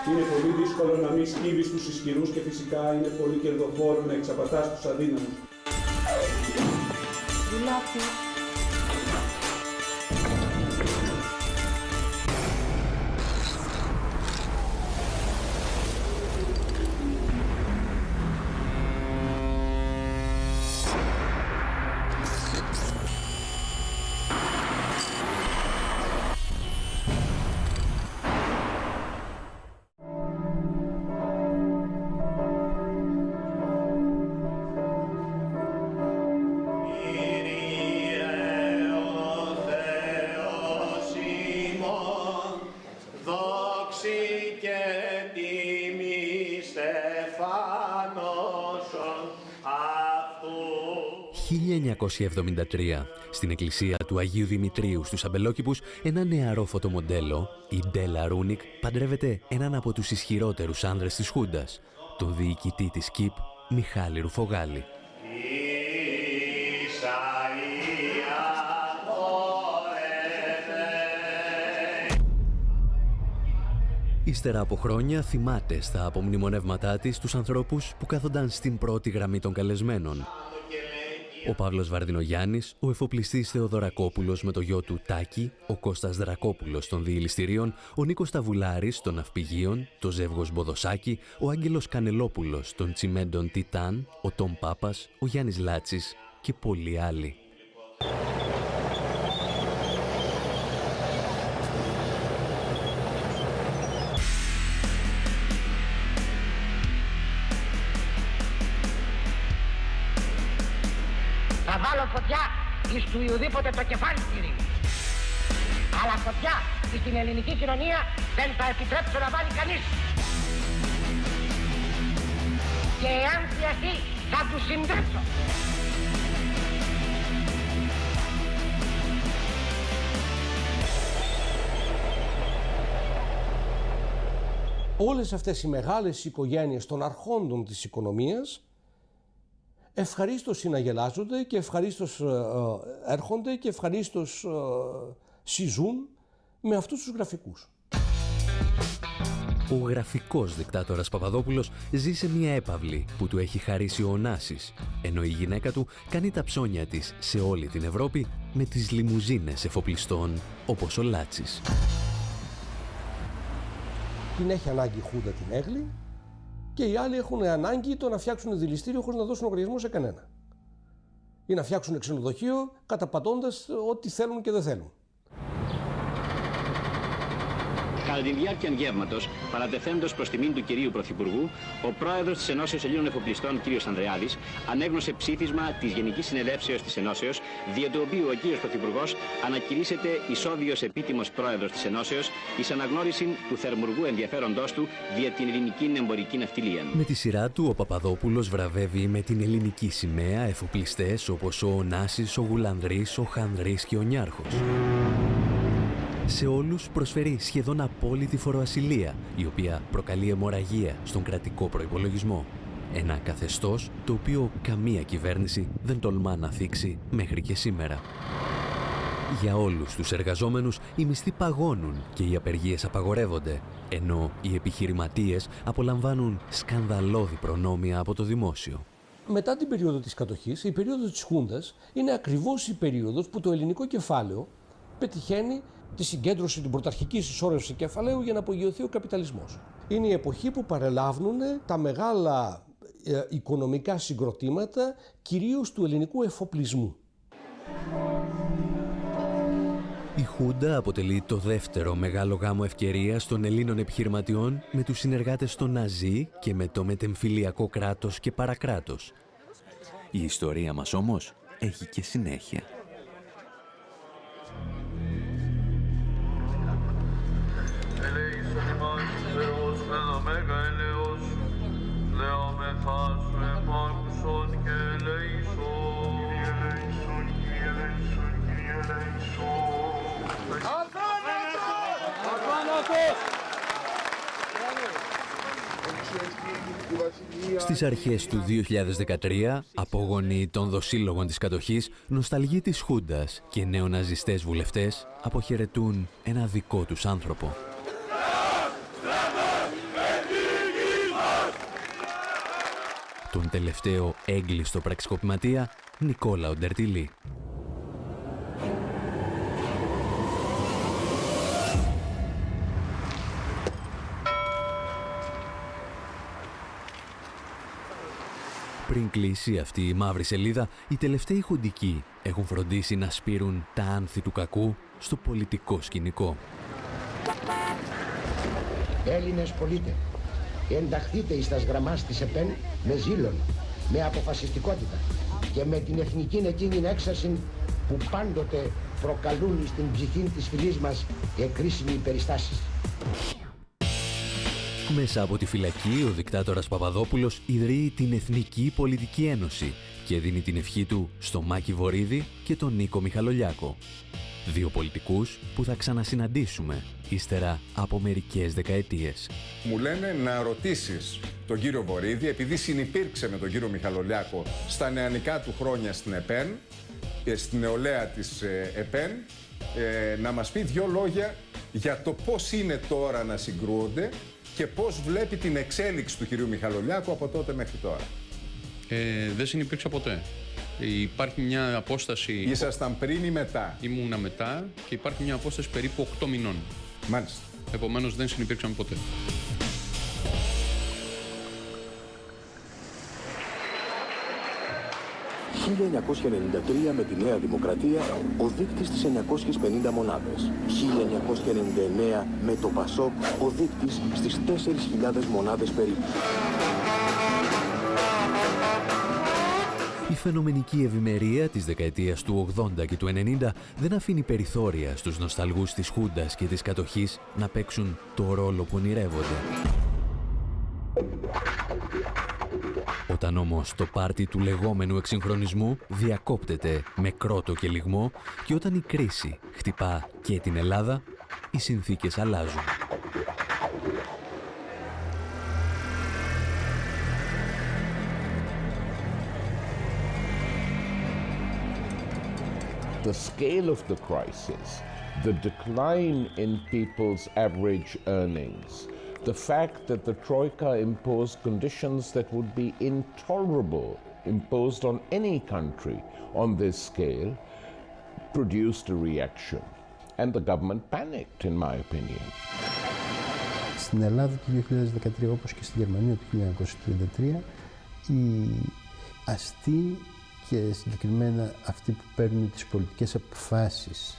Είναι πολύ δύσκολο να μην σκύβεις τους ισχυρούς και φυσικά είναι πολύ κερδοφόρο να εξαπατάς τους αδύναμους. και τιμή στεφάνωσον αυτού. 1973, στην εκκλησία του Αγίου Δημητρίου στους Αμπελόκηπους, ένα νεαρό φωτομοντέλο, η Ντέλα Ρούνικ, παντρεύεται έναν από τους ισχυρότερους άνδρες της Χούντας, τον διοικητή της ΚΙΠ, Μιχάλη Ρουφογάλη. Ύστερα από χρόνια θυμάται στα απομνημονεύματά της τους ανθρώπους που κάθονταν στην πρώτη γραμμή των καλεσμένων. Ο Παύλος Βαρδινογιάννης, ο εφοπλιστής Θεοδωρακόπουλος με το γιο του Τάκη, ο Κώστας Δρακόπουλος των διελιστηρίων, ο Νίκος Ταβουλάρης των ναυπηγείων, το Ζεύγος Μποδοσάκη, ο Άγγελος Κανελόπουλος των τσιμέντων Τιτάν, ο Τόμ Πάπας, ο Γιάννης Λάτσης και πολλοί άλλοι. Θα βάλω φωτιά εις του ουδήποτε το κεφάλι κύριε. Αλλά φωτιά στην ελληνική κοινωνία δεν θα επιτρέψω να βάλει κανείς. Και εάν χρειαστεί θα τους συντρέψω. Όλες αυτές οι μεγάλες οικογένειες των αρχόντων της οικονομίας ευχαρίστως συναγελάζονται και ευχαρίστως έρχονται και ευχαρίστως συζούν με αυτούς τους γραφικούς. Ο γραφικός δικτάτορας Παπαδόπουλος ζει σε μια έπαυλη που του έχει χαρίσει ο Ωνάσης, ενώ η γυναίκα του κάνει τα ψώνια της σε όλη την Ευρώπη με τις λιμουζίνες εφοπλιστών όπως ο Λάτσης. Την έχει ανάγκη η Χούντα την έγλη και οι άλλοι έχουν ανάγκη το να φτιάξουν δηληστήριο χωρίς να δώσουν λογαριασμό σε κανένα. Ή να φτιάξουν ξενοδοχείο καταπατώντας ό,τι θέλουν και δεν θέλουν. Κατά τη διάρκεια γεύματος, παρατεθέντος προς τιμήν του κυρίου Πρωθυπουργού, ο πρόεδρος της Ενώσεως Ελλήνων Εφοπλιστών, κ. Ανδρεάδης, ανέγνωσε ψήφισμα της Γενικής Συνελεύσεως της Ενώσεως, δια του οποίου ο κ. Πρωθυπουργός ανακηρύσσεται ισόβιος επίτιμος πρόεδρος της Ενώσεως, εις αναγνώριση του θερμουργού ενδιαφέροντός του δια την ελληνική εμπορική ναυτιλία. Με τη σειρά του, ο Παπαδόπουλος βραβεύει με την ελληνική σημαία εφοπλιστές όπως ο Ωνάσης, ο Γουλανδρής, ο Χανδρής και ο Νιάρχος. Σε όλους προσφέρει σχεδόν απόλυτη φοροασυλία, η οποία προκαλεί αιμορραγία στον κρατικό προϋπολογισμό. Ένα καθεστώς το οποίο καμία κυβέρνηση δεν τολμά να θίξει μέχρι και σήμερα. Για όλους τους εργαζόμενους οι μισθοί παγώνουν και οι απεργίες απαγορεύονται, ενώ οι επιχειρηματίες απολαμβάνουν σκανδαλώδη προνόμια από το δημόσιο. Μετά την περίοδο της κατοχής, η περίοδος της Χούντας είναι ακριβώς η περίοδος που το ελληνικό κεφάλαιο πετυχαίνει τη συγκέντρωση, την πρωταρχική συσσόρευση κεφαλαίου για να απογειωθεί ο καπιταλισμός. Είναι η εποχή που παρελάβουν τα μεγάλα οικονομικά συγκροτήματα, κυρίως του ελληνικού εφοπλισμού. Η Χούντα αποτελεί το δεύτερο μεγάλο γάμο ευκαιρίας των Ελλήνων επιχειρηματιών με τους συνεργάτες των Ναζί και με το μετεμφυλιακό κράτος και παρακράτος. Η ιστορία μας όμως έχει και συνέχεια. Στις αρχές του 2013, απόγονοι των δοσύλλογων της κατοχής, νοσταλγοί της Χούντας και νεοναζιστές βουλευτές αποχαιρετούν ένα δικό τους άνθρωπο. τον τελευταίο έγκλειστο πραξικοπηματία Νικόλαο Ντερτιλή. Πριν κλείσει αυτή η μαύρη σελίδα, οι τελευταίοι χουντικοί έχουν φροντίσει να σπείρουν τα άνθη του κακού στο πολιτικό σκηνικό. Έλληνες πολίτε, ενταχθείτε εις τας γραμμάς της ΕΠΕΝ με ζήλον, με αποφασιστικότητα και με την εθνική εκείνη έξαρση που πάντοτε προκαλούν στην ψυχή της φυλής μας εκρίσιμοι περιστάσεις. Μέσα από τη φυλακή, ο δικτάτορας Παπαδόπουλος ιδρύει την Εθνική Πολιτική Ένωση και δίνει την ευχή του στο Μάκη Βορίδη και τον Νίκο Μιχαλολιάκο. Δύο πολιτικούς που θα ξανασυναντήσουμε ύστερα από μερικές δεκαετίες. Μου λένε να ρωτήσεις τον κύριο Βορίδη, επειδή συνυπήρξε με τον κύριο Μιχαλολιάκο στα νεανικά του χρόνια στην ΕΠΕΝ, στην νεολαία της ΕΠΕΝ, να μας πει δύο λόγια για το πώς είναι τώρα να συγκρούονται και πώς βλέπει την εξέλιξη του κυρίου Μιχαλολιάκου από τότε μέχρι τώρα. Δεν συνυπήρξα ποτέ. Υπάρχει μια απόσταση... Ήσασταν πριν ή μετά? Ήμουνα μετά και υπάρχει μια απόσταση περίπου 8 μηνών. Μάλιστα. Επομένως δεν συνυπήρξαμε ποτέ. «1993 με τη Νέα Δημοκρατία, ο δείκτης στις 950 μονάδες. 1999 με το ΠΑΣΟΚ, ο δείκτης στις 4.000 μονάδες περίπου». Η φαινομενική ευημερία της δεκαετίας του 80 και του 90 δεν αφήνει περιθώρια στους νοσταλγούς της Χούντας και της κατοχής να παίξουν το ρόλο που ονειρεύονται. Όταν όμως το πάρτι του λεγόμενου εξυγχρονισμού διακόπτεται με κρότο και λιγμό και όταν η κρίση χτυπά και την Ελλάδα, οι συνθήκες αλλάζουν. The scale of the crisis, the decline in people's average earnings, the fact that the Troika imposed conditions that would be intolerable imposed on any country on this scale produced a reaction. And the government panicked, in my opinion. Στην Ελλάδα του 2013, όπως και στη Γερμανία του 1933, οι αστεί και συγκεκριμένα αυτοί που παίρνουν τις πολιτικές αποφάσεις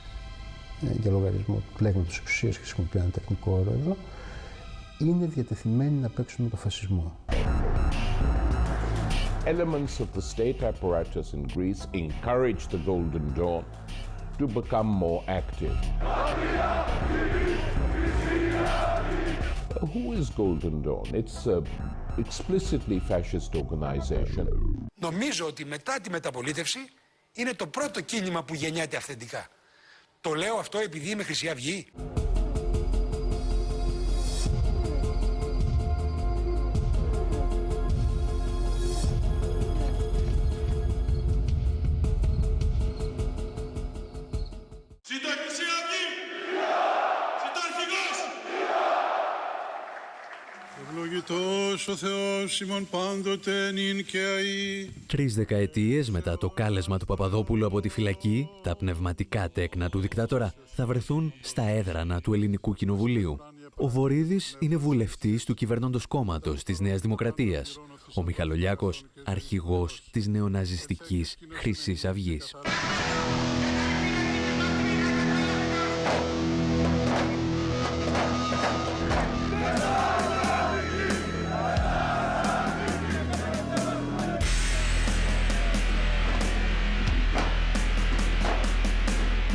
για λογαριασμό του πλέγματος εξουσίας, και χρησιμοποιώ ένα τεχνικό όρο εδώ, είναι διατεθειμένοι να παίξουν με το φασισμό. Elements of the state apparatus in Greece encouraged the Golden Dawn to become more active. Who is Golden Dawn? It's an explicitly fascist organization. Νομίζω ότι μετά τη μεταπολίτευση είναι το πρώτο κίνημα που γεννιέται αυθεντικά. Το λέω αυτό επειδή είμαι Χρυσή Αυγή. Ευλογητός ο Θεός ημών πάντοτε νυν και αεί. 3 δεκαετίες μετά το κάλεσμα του Παπαδόπουλου από τη φυλακή, τα πνευματικά τέκνα του δικτάτορα θα βρεθούν στα έδρανα του Ελληνικού Κοινοβουλίου. Ο Βορίδης είναι βουλευτής του κυβερνώντος κόμματος της Νέας Δημοκρατίας. Ο Μιχαλολιάκος, αρχηγός της νεοναζιστικής Χρυσής Αυγής.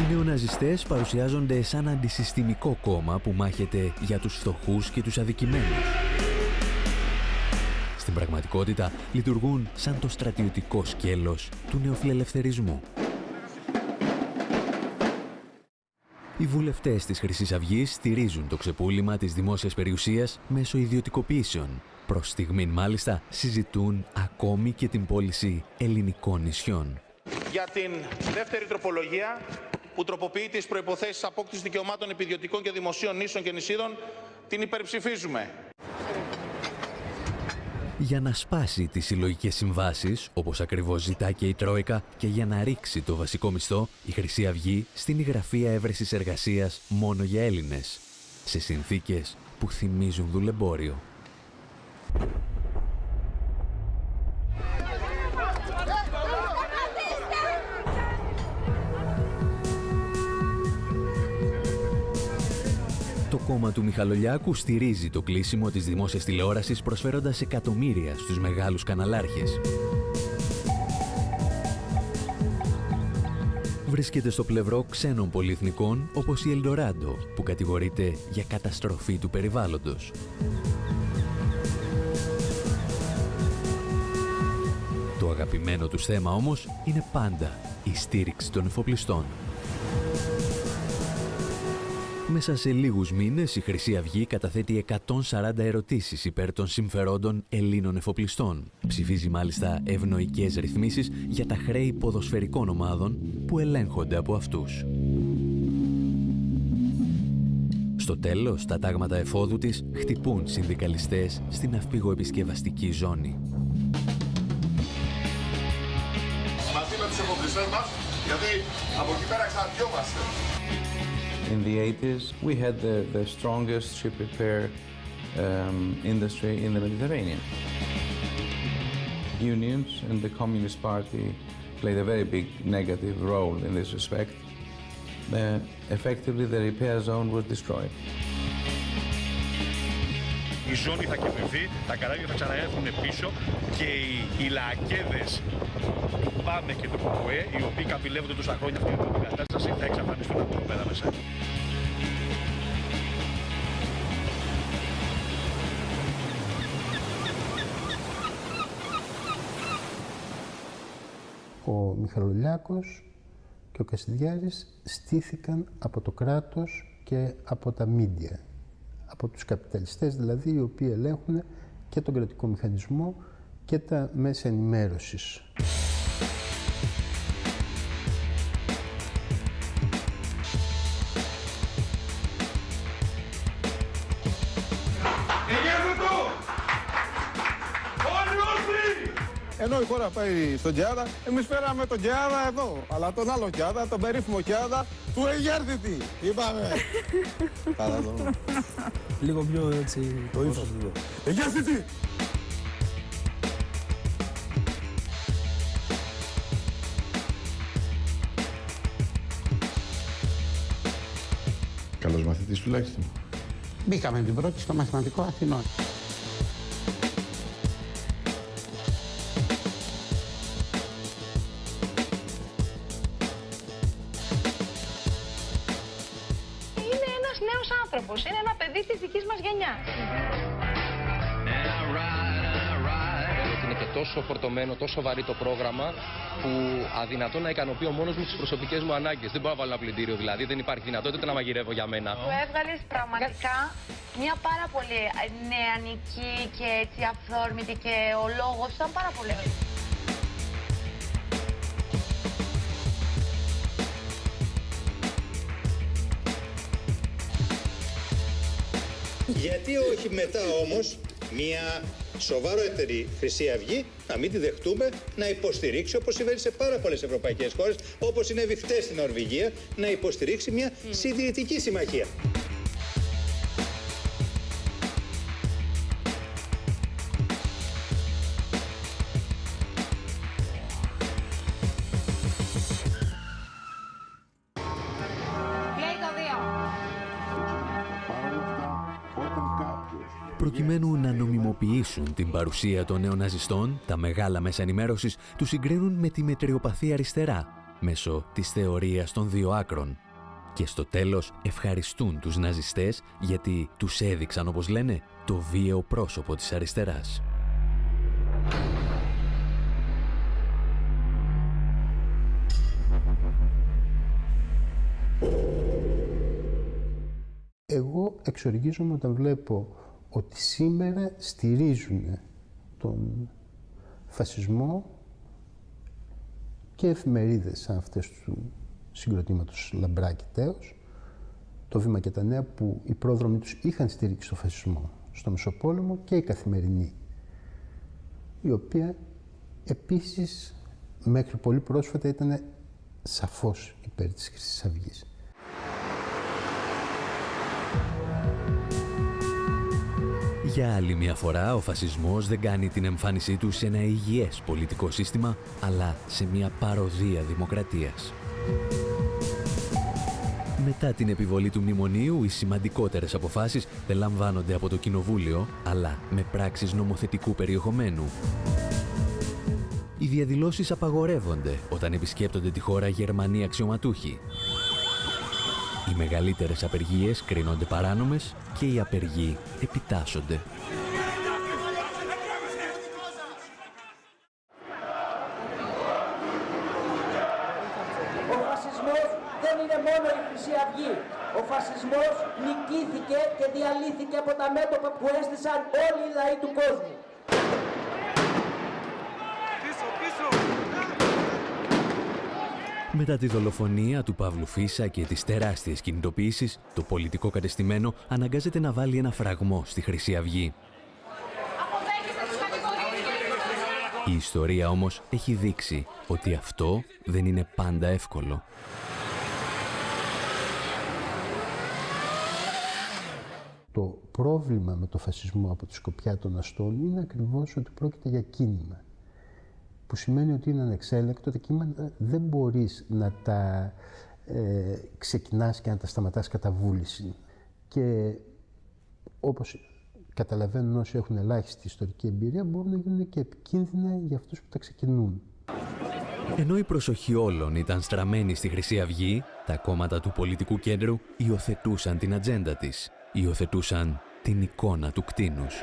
Οι νεοναζιστές παρουσιάζονται σαν αντισυστημικό κόμμα που μάχεται για τους φτωχούς και τους αδικημένους. Στην πραγματικότητα λειτουργούν σαν το στρατιωτικό σκέλος του νεοφιλελευθερισμού. Οι βουλευτές της Χρυσής Αυγής στηρίζουν το ξεπούλημα της δημόσιας περιουσίας μέσω ιδιωτικοποιήσεων. Προς στιγμήν μάλιστα συζητούν ακόμη και την πώληση ελληνικών νησιών. Για την δεύτερη τροπολογία, που τροποποιεί τις προϋποθέσεις απόκτησης δικαιωμάτων επιδιωτικών και δημοσίων νήσων και νησίδων, την υπερψηφίζουμε. Για να σπάσει τις συλλογικές συμβάσεις, όπως ακριβώς ζητά και η Τρόικα, και για να ρίξει το βασικό μισθό, η Χρυσή Αυγή στείνει γραφεία έβρεσης εργασίας μόνο για Έλληνες, σε συνθήκες που θυμίζουν δουλεμπόριο. Το κόμμα του Μιχαλολιάκου στηρίζει το κλείσιμο της δημόσιας τηλεόρασης, προσφέροντας εκατομμύρια στους μεγάλους καναλάρχες. Βρίσκεται στο πλευρό ξένων πολυεθνικών όπως η Ελντοράντο, που κατηγορείται για καταστροφή του περιβάλλοντος. Το αγαπημένο τους θέμα όμως είναι πάντα η στήριξη των εφοπλιστών. Μέσα σε λίγους μήνες η Χρυσή Αυγή καταθέτει 140 ερωτήσεις υπέρ των συμφερόντων Ελλήνων εφοπλιστών. Ψηφίζει μάλιστα ευνοϊκές ρυθμίσεις για τα χρέη ποδοσφαιρικών ομάδων που ελέγχονται από αυτούς. Στο τέλος, τα τάγματα εφόδου της χτυπούν συνδικαλιστές στην ναυπηγοεπισκευαστική ζώνη. Μαζί με τους εφοπλιστές μας, γιατί από εκεί πέρα εξαρτιόμαστε. In the 80s, we had the strongest ship repair industry in the Mediterranean. Unions and the Communist Party played a very big negative role in this respect. Effectively, the repair zone was destroyed. Η ζώνη θα κερδιθεί, τα καράβια θα ξαναέρθουν πίσω και οι λακέδες του ΠΑΜΕ και του ΚΟΚΟΕ, οι οποίοι καπηλεύονται τόσα χρόνια αυτή την κατάσταση, θα εξαφανιστούν από εδώ πέρα μέσα. Ο Μιχαλολιάκος και ο Κασιδιάρης στήθηκαν από το κράτος και από τα μίντια. Από τους καπιταλιστές δηλαδή, οι οποίοι ελέγχουν και τον κρατικό μηχανισμό και τα μέσα ενημέρωσης. Ενώ η χώρα πάει στον Κιάδα, εμείς φέραμε τον Κιάδα εδώ. Αλλά τον άλλο Κιάδα, τον περίφημο Κιάδα του Αιγέρθητη. Είπαμε. Καλά το όνομα. Λίγο πιο έτσι... Το ύφος λίγο. Αιγέρθητη! Καλός μαθητής τουλάχιστον. Μπήκαμε την πρώτη στο μαθηματικό Αθηνών. Είναι ένα παιδί της δικής μας γενιάς. Είναι και τόσο φορτωμένο, τόσο βαρύ το πρόγραμμα που αδυνατό να ικανοποιώ μόνος μου τις προσωπικές μου ανάγκες. Δεν μπορώ να βάλω ένα πλυντήριο δηλαδή, δεν υπάρχει δυνατότητα να μαγειρεύω για μένα. Του έβγαλες πραγματικά μια πάρα πολύ νεανική και έτσι αυθόρμητη και ο λόγος ήταν πάρα πολύ. Γιατί όχι μετά όμως μια σοβαρότερη Χρυσή Αυγή να μην τη δεχτούμε να υποστηρίξει, όπως συμβαίνει σε πάρα πολλές ευρωπαϊκές χώρες, όπως συνέβη χτες στην Νορβηγία, να υποστηρίξει μια συντηρητική συμμαχία. Προκειμένου να νομιμοποιήσουν την παρουσία των νεοναζιστών, τα μεγάλα μέσα ενημέρωσης τους συγκρίνουν με τη μετριοπαθή αριστερά, μέσω της θεωρίας των δύο άκρων. Και στο τέλος ευχαριστούν τους ναζιστές γιατί τους έδειξαν, όπως λένε, το βίαιο πρόσωπο της αριστεράς. Εγώ εξοργίζομαι όταν βλέπω ότι σήμερα στηρίζουν τον φασισμό και εφημερίδες σαν αυτές του συγκροτήματος Λαμπράκη Τέος, το Βήμα και τα Νέα, που οι πρόδρομοι τους είχαν στηρίξει τον φασισμό στο Μεσοπόλεμο, και η Καθημερινή. η οποία επίσης μέχρι πολύ πρόσφατα ήταν σαφώς υπέρ της Χρυσής Αυγής. Για άλλη μια φορά, ο φασισμός δεν κάνει την εμφάνισή του σε ένα υγιές πολιτικό σύστημα, αλλά σε μια παροδία δημοκρατίας. Μετά την επιβολή του μνημονίου, οι σημαντικότερες αποφάσεις δεν λαμβάνονται από το Κοινοβούλιο, αλλά με πράξεις νομοθετικού περιεχομένου. Οι διαδηλώσεις απαγορεύονται όταν επισκέπτονται τη χώρα Γερμανοί αξιωματούχοι. Οι μεγαλύτερες απεργίες κρίνονται παράνομες και οι απεργοί επιτάσσονται. Ο φασισμός δεν είναι μόνο η Χρυσή Αυγή. Ο φασισμός νικήθηκε και διαλύθηκε από τα μέτωπα που έστησαν όλοι οι λαοί του κόσμου. Μετά τη δολοφονία του Παύλου Φίσα και τις τεράστιες κινητοποιήσεις, το πολιτικό κατεστημένο αναγκάζεται να βάλει ένα φραγμό στη Χρυσή Αυγή. Η ιστορία όμως έχει δείξει ότι αυτό δεν είναι πάντα εύκολο. Το πρόβλημα με το φασισμό από τη σκοπιά των αστών είναι ακριβώς ότι πρόκειται για κίνημα. Που σημαίνει ότι είναι ανεξέλεκτο, τα κείμενα δεν μπορείς να τα ξεκινάς και να τα σταματάς κατά βούληση. Και όπως καταλαβαίνουν όσοι έχουν ελάχιστη ιστορική εμπειρία, μπορούν να γίνουν και επικίνδυνα για αυτούς που τα ξεκινούν. Ενώ η προσοχή όλων ήταν στραμμένη στη Χρυσή Αυγή, τα κόμματα του πολιτικού κέντρου υιοθετούσαν την ατζέντα της, υιοθετούσαν την εικόνα του κτήνους.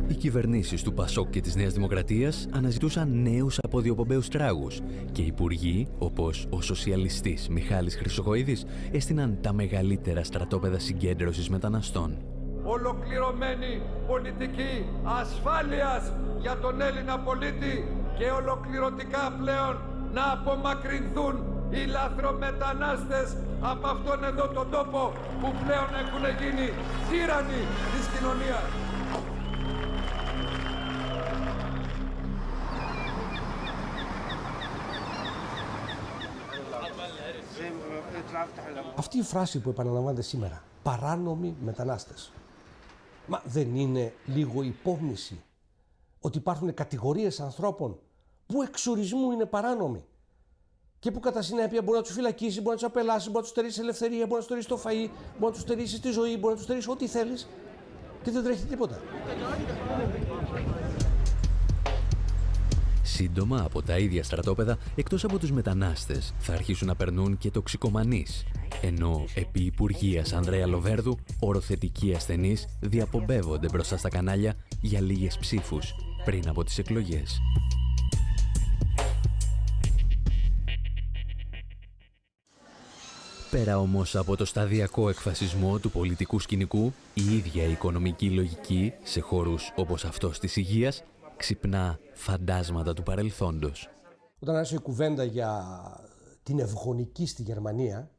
Οι κυβερνήσεις του ΠΑΣΟΚ και της Νέας Δημοκρατίας αναζητούσαν νέους αποδιοπομπαίους τράγους και οι υπουργοί, όπως ο σοσιαλιστής Μιχάλης Χρυσοχοΐδης, έστειναν τα μεγαλύτερα στρατόπεδα συγκέντρωσης μεταναστών. Ολοκληρωμένη πολιτική ασφάλειας για τον Έλληνα πολίτη και ολοκληρωτικά πλέον να απομακρυνθούν οι λαθρομετανάστες από αυτόν εδώ τον τόπο που πλέον έχουν γίνει τύραννοι της κοινωνίας. Αυτή η φράση που επαναλαμβάνεται σήμερα, παράνομοι μετανάστες, μα δεν είναι λίγο υπόμνηση ότι υπάρχουν κατηγορίες ανθρώπων που εξορισμού είναι παράνομοι και που κατά συνέπεια μπορεί να τους φυλακίσει, μπορεί να τους απελάσει, μπορεί να τους στερήσει ελευθερία, μπορεί να τους στερήσει το φαΐ, μπορεί να τους στερήσει τη ζωή, μπορεί να τους στερήσει ό,τι θέλεις και δεν τρέχει τίποτα. Σύντομα από τα ίδια στρατόπεδα, εκτός από τους μετανάστες, θα αρχίσουν να περνούν και τοξικομανείς, ενώ επί Υπουργείας Ανδρέα Λοβέρδου, οροθετικοί ασθενείς διαπομπεύονται μπροστά στα κανάλια για λίγες ψήφους πριν από τις εκλογές. Πέρα όμως από το σταδιακό εκφασισμό του πολιτικού σκηνικού, η ίδια η οικονομική λογική σε χώρους όπως αυτός της υγείας ξυπνά φαντάσματα του παρελθόντος. Όταν άρχισε η κουβέντα για την ευγονική στη Γερμανία,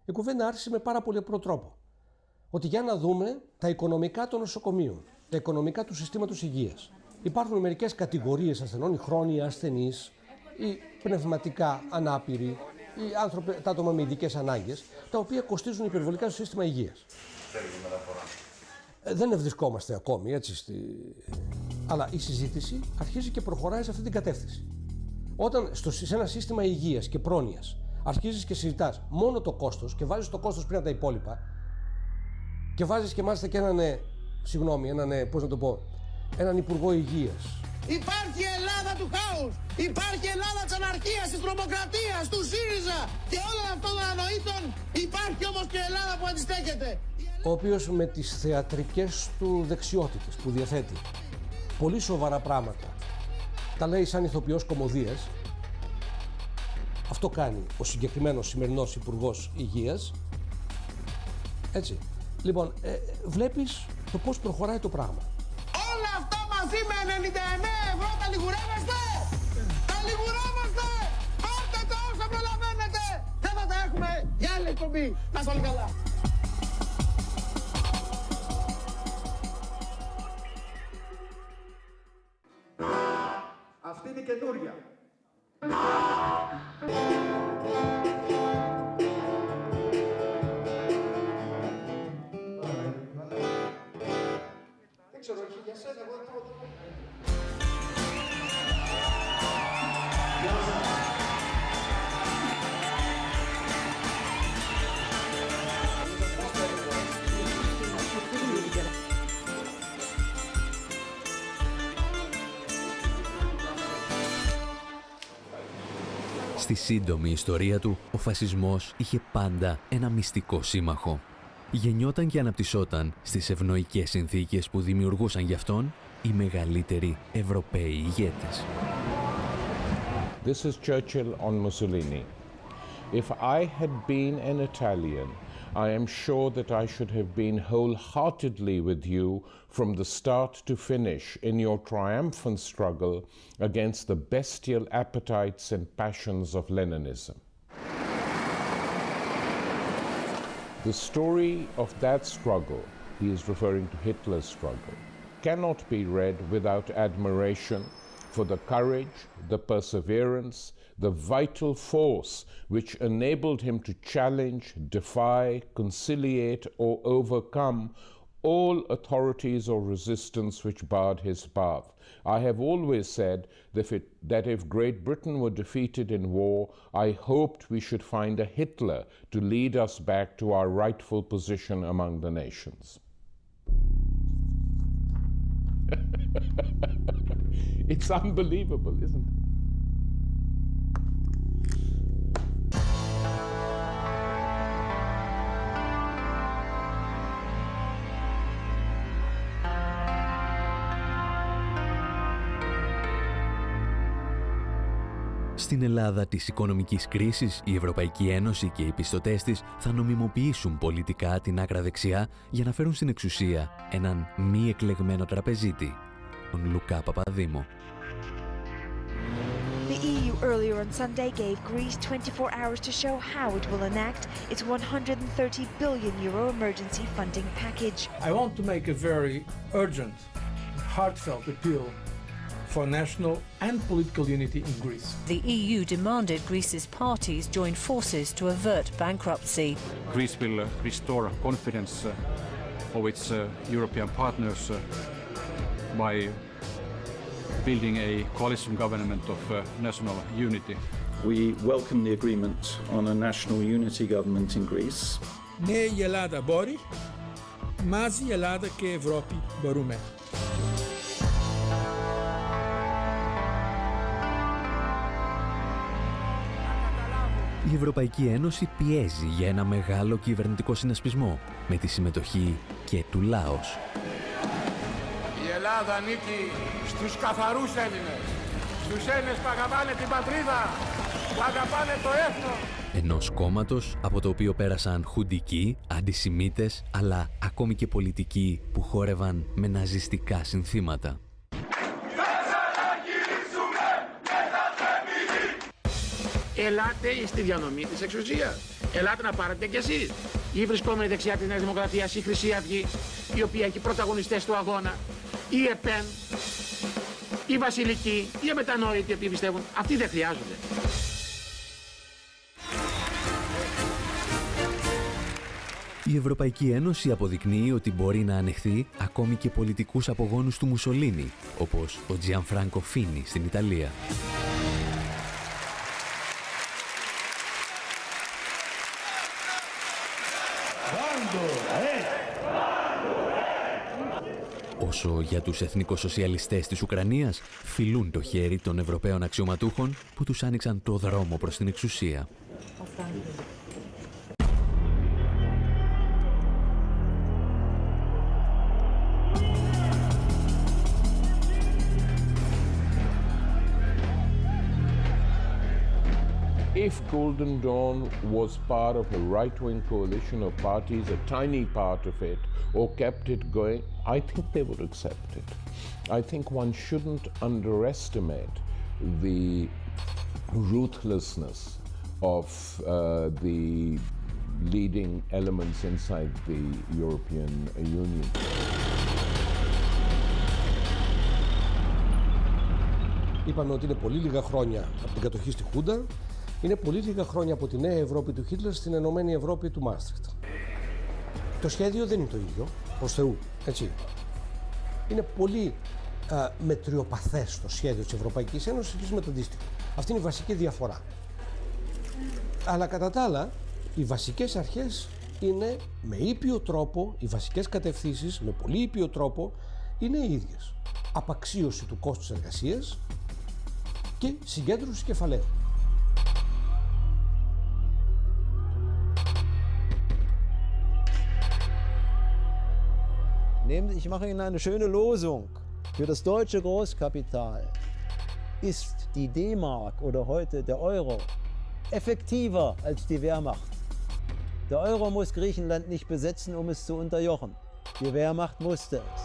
η κουβέντα άρχισε με πάρα πολύ απλό τρόπο. Ότι για να δούμε τα οικονομικά των νοσοκομείων, τα οικονομικά του συστήματος υγείας. Υπάρχουν μερικές κατηγορίες ασθενών, οι χρόνιοι ασθενείς, οι πνευματικά ανάπηροι, τα άτομα με ειδικές ανάγκες, τα οποία κοστίζουν υπερβολικά στο σύστημα υγείας. Δεν ευρισκόμαστε ακόμη, έτσι, αλλά η συζήτηση αρχίζει και προχωράει σε αυτή την κατεύθυνση. Όταν σε ένα σύστημα υγείας και πρόνοιας αρχίζεις και συζητάς μόνο το κόστος και βάζεις το κόστος πριν από τα υπόλοιπα και βάζεις και μάλιστα και έναν υπουργό υγείας. Υπάρχει η Ελλάδα του χάους, υπάρχει η Ελλάδα της αναρχίας, της τρομοκρατίας, του ΣΥΡΙΖΑ και όλων αυτών των ανοήτων, υπάρχει όμως και η Ελλάδα που αντιστέκεται. Ο οποίος με τις θεατρικές του δεξιότητες που διαθέτει πολύ σοβαρά πράγματα, τα λέει σαν ηθοποιός κωμωδίας. Αυτό κάνει ο συγκεκριμένος σημερινός Υπουργός Υγείας. Έτσι. Λοιπόν, βλέπεις το πώς προχωράει το πράγμα. Όλα αυτά μαζί με 99 ευρώ τα λιγουρεύεστε! Τα λιγουρεύεστε! Πάρτε τα όσα προλαβαίνετε! Δεν θα τα έχουμε για άλλη εκπομπή. Να είστε όλοι καλά. είναι καινούρια. Δεν ξέρω, όχι για σένα, εγώ δεν το... Στη σύντομη ιστορία του, ο φασισμός είχε πάντα ένα μυστικό σύμμαχο. Γεννιόταν και αναπτυσσόταν στις ευνοϊκές συνθήκες που δημιουργούσαν γι' αυτόν οι μεγαλύτεροι Ευρωπαίοι ηγέτες. This is Churchill on Mussolini. If I had been an Italian, I am sure that I should have been wholeheartedly with you from the start to finish in your triumphant struggle against the bestial appetites and passions of Leninism. The story of that struggle, he is referring to Hitler's struggle, cannot be read without admiration for the courage, the perseverance, the vital force which enabled him to challenge, defy, conciliate, or overcome all authorities or resistance which barred his path. I have always said that if Great Britain were defeated in war, I hoped we should find a Hitler to lead us back to our rightful position among the nations. It's unbelievable, isn't it? Στην Ελλάδα της οικονομικής κρίσης, η Ευρωπαϊκή Ένωση και οι πιστωτές της θα νομιμοποιήσουν πολιτικά την άκρα δεξιά για να φέρουν στην εξουσία έναν μη εκλεγμένο τραπεζίτη, τον Λουκά Παπαδήμο. The EU earlier on Sunday gave Greece 24 hours to show how it will enact its €130 billion emergency funding package. I want to make a very urgent, heartfelt appeal for national and political unity in Greece. The EU demanded Greece's parties join forces to avert bankruptcy. Greece will restore confidence of its European partners by building a coalition government of national unity. We welcome the agreement on a national unity government in Greece. Ναι, η Ελλάδα μπορεί, μαζί η Ελλάδα και η Ευρώπη μπορούμε. Η Ευρωπαϊκή Ένωση πιέζει για ένα μεγάλο κυβερνητικό συνασπισμό με τη συμμετοχή και του Λάος. Η Ελλάδα ανήκει στους καθαρούς Έλληνες, στους Έλληνες που αγαπάνε την πατρίδα, που αγαπάνε το έθνος. Ενός κόμματος από το οποίο πέρασαν χουντικοί, αντισημίτες, αλλά ακόμη και πολιτικοί που χόρευαν με ναζιστικά συνθήματα. Ελάτε στη διανομή της εξουσίας. Ελάτε να πάρετε κι εσείς. Η βρισκόμενη δεξιά της Νέας Δημοκρατίας, η Χρυσή Αυγή, η οποία έχει πρωταγωνιστές του αγώνα, η ΕΠΕΝ, η Βασιλική, οι αμετανόητοι οι οποίοι πιστεύουν. Αυτοί δεν χρειάζονται. Η Ευρωπαϊκή Ένωση αποδεικνύει ότι μπορεί να ανεχθεί ακόμη και πολιτικούς απογόνους του Μουσολίνι, όπως ο Τζιανφράνκο Φίνι στην Ιταλία. Όσο για τους εθνικοσοσιαλιστές της Ουκρανίας, φιλούν το χέρι των Ευρωπαίων αξιωματούχων που τους άνοιξαν το δρόμο προς την εξουσία. If Golden Dawn was part of a right-wing coalition of parties, a tiny part of it, or kept it going, I think they would accept it. I think one shouldn't underestimate the ruthlessness of the leading elements inside the European Union. Είπαμε ότι είναι πολύ λίγα χρόνια από την κατοχή στη Χούντα, είναι πολύ λίγα χρόνια από τη νέα Ευρώπη του Χίτλερ στην Ενωμένη Ευρώπη του Μάστριχτ. Το σχέδιο δεν είναι το ίδιο, προς Θεού, έτσι. Είναι πολύ μετριοπαθές το σχέδιο της Ευρωπαϊκής Ένωσης με το αντίστοιχο. Αυτή είναι η βασική διαφορά. Αλλά κατά τα άλλα, οι βασικές αρχές είναι με ήπιο τρόπο, οι βασικές κατευθύνσεις με πολύ ήπιο τρόπο είναι οι ίδιες. Απαξίωση του κόστους εργασίας και συγκέντρωση κεφαλαίου. Ich mache Ihnen eine schöne Losung. Für das deutsche Großkapital ist die D-Mark oder heute der Euro effektiver als die Wehrmacht. Der Euro muss Griechenland nicht besetzen, um es zu unterjochen. Die Wehrmacht musste es.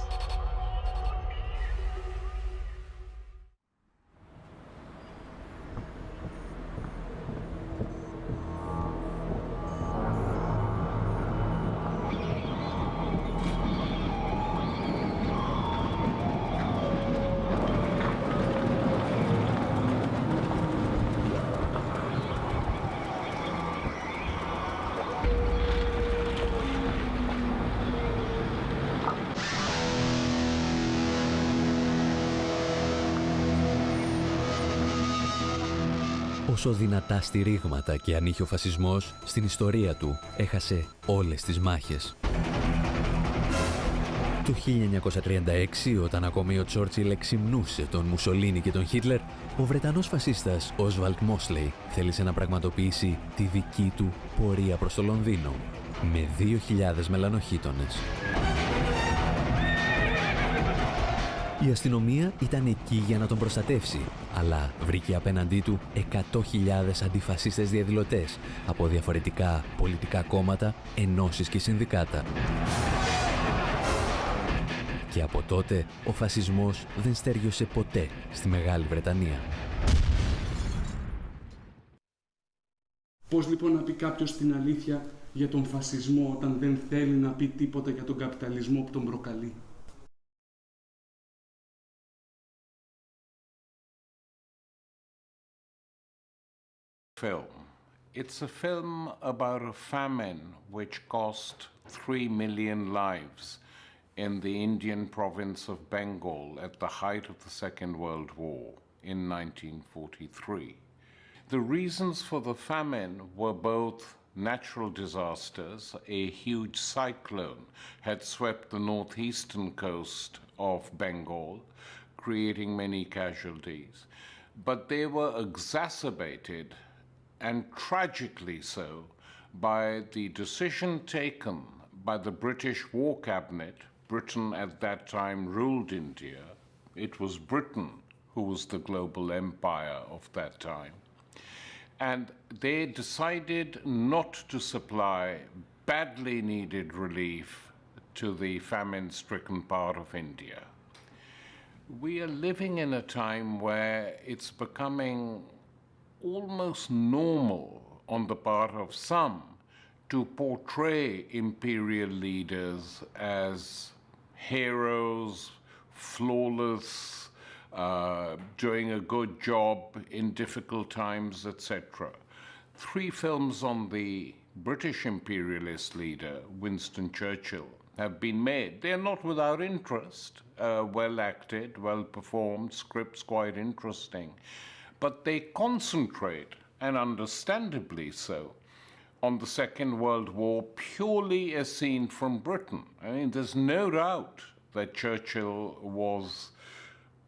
Όσο δυνατά στηρίγματα και αν είχε ο φασισμός, στην ιστορία του έχασε όλες τις μάχες. Το 1936, όταν ακόμη ο Τσόρτσιλ εξυμνούσε τον Μουσολίνι και τον Χίτλερ, ο Βρετανός φασίστας Όσβαλτ Μόσλεϊ θέλησε να πραγματοποιήσει τη δική του πορεία προς το Λονδίνο, με 2.000 μελανοχίτονες. Η αστυνομία ήταν εκεί για να τον προστατεύσει, αλλά βρήκε απέναντί του 100.000 αντιφασίστες διαδηλωτές από διαφορετικά πολιτικά κόμματα, ενώσεις και συνδικάτα. Και από τότε ο φασισμός δεν στέριωσε ποτέ στη Μεγάλη Βρετανία. Πώς λοιπόν να πει κάποιος την αλήθεια για τον φασισμό όταν δεν θέλει να πει τίποτα για τον καπιταλισμό που τον προκαλεί? Film. It's a film about a famine which cost 3 million lives in the Indian province of Bengal at the height of the Second World War in 1943. The reasons for the famine were both natural disasters. A huge cyclone had swept the northeastern coast of Bengal, creating many casualties, but they were exacerbated, and tragically so, by the decision taken by the British War Cabinet. Britain at that time ruled India. It was Britain who was the global empire of that time. And they decided not to supply badly needed relief to the famine-stricken part of India. We are living in a time where it's becoming almost normal on the part of some to portray imperial leaders as heroes, flawless, doing a good job in difficult times, etc. 3 films on the British imperialist leader, Winston Churchill, have been made. They're not without interest, well acted, well performed, scripts quite interesting. But they concentrate, and understandably so, on the Second World War purely as seen from Britain. I mean, there's no doubt that Churchill was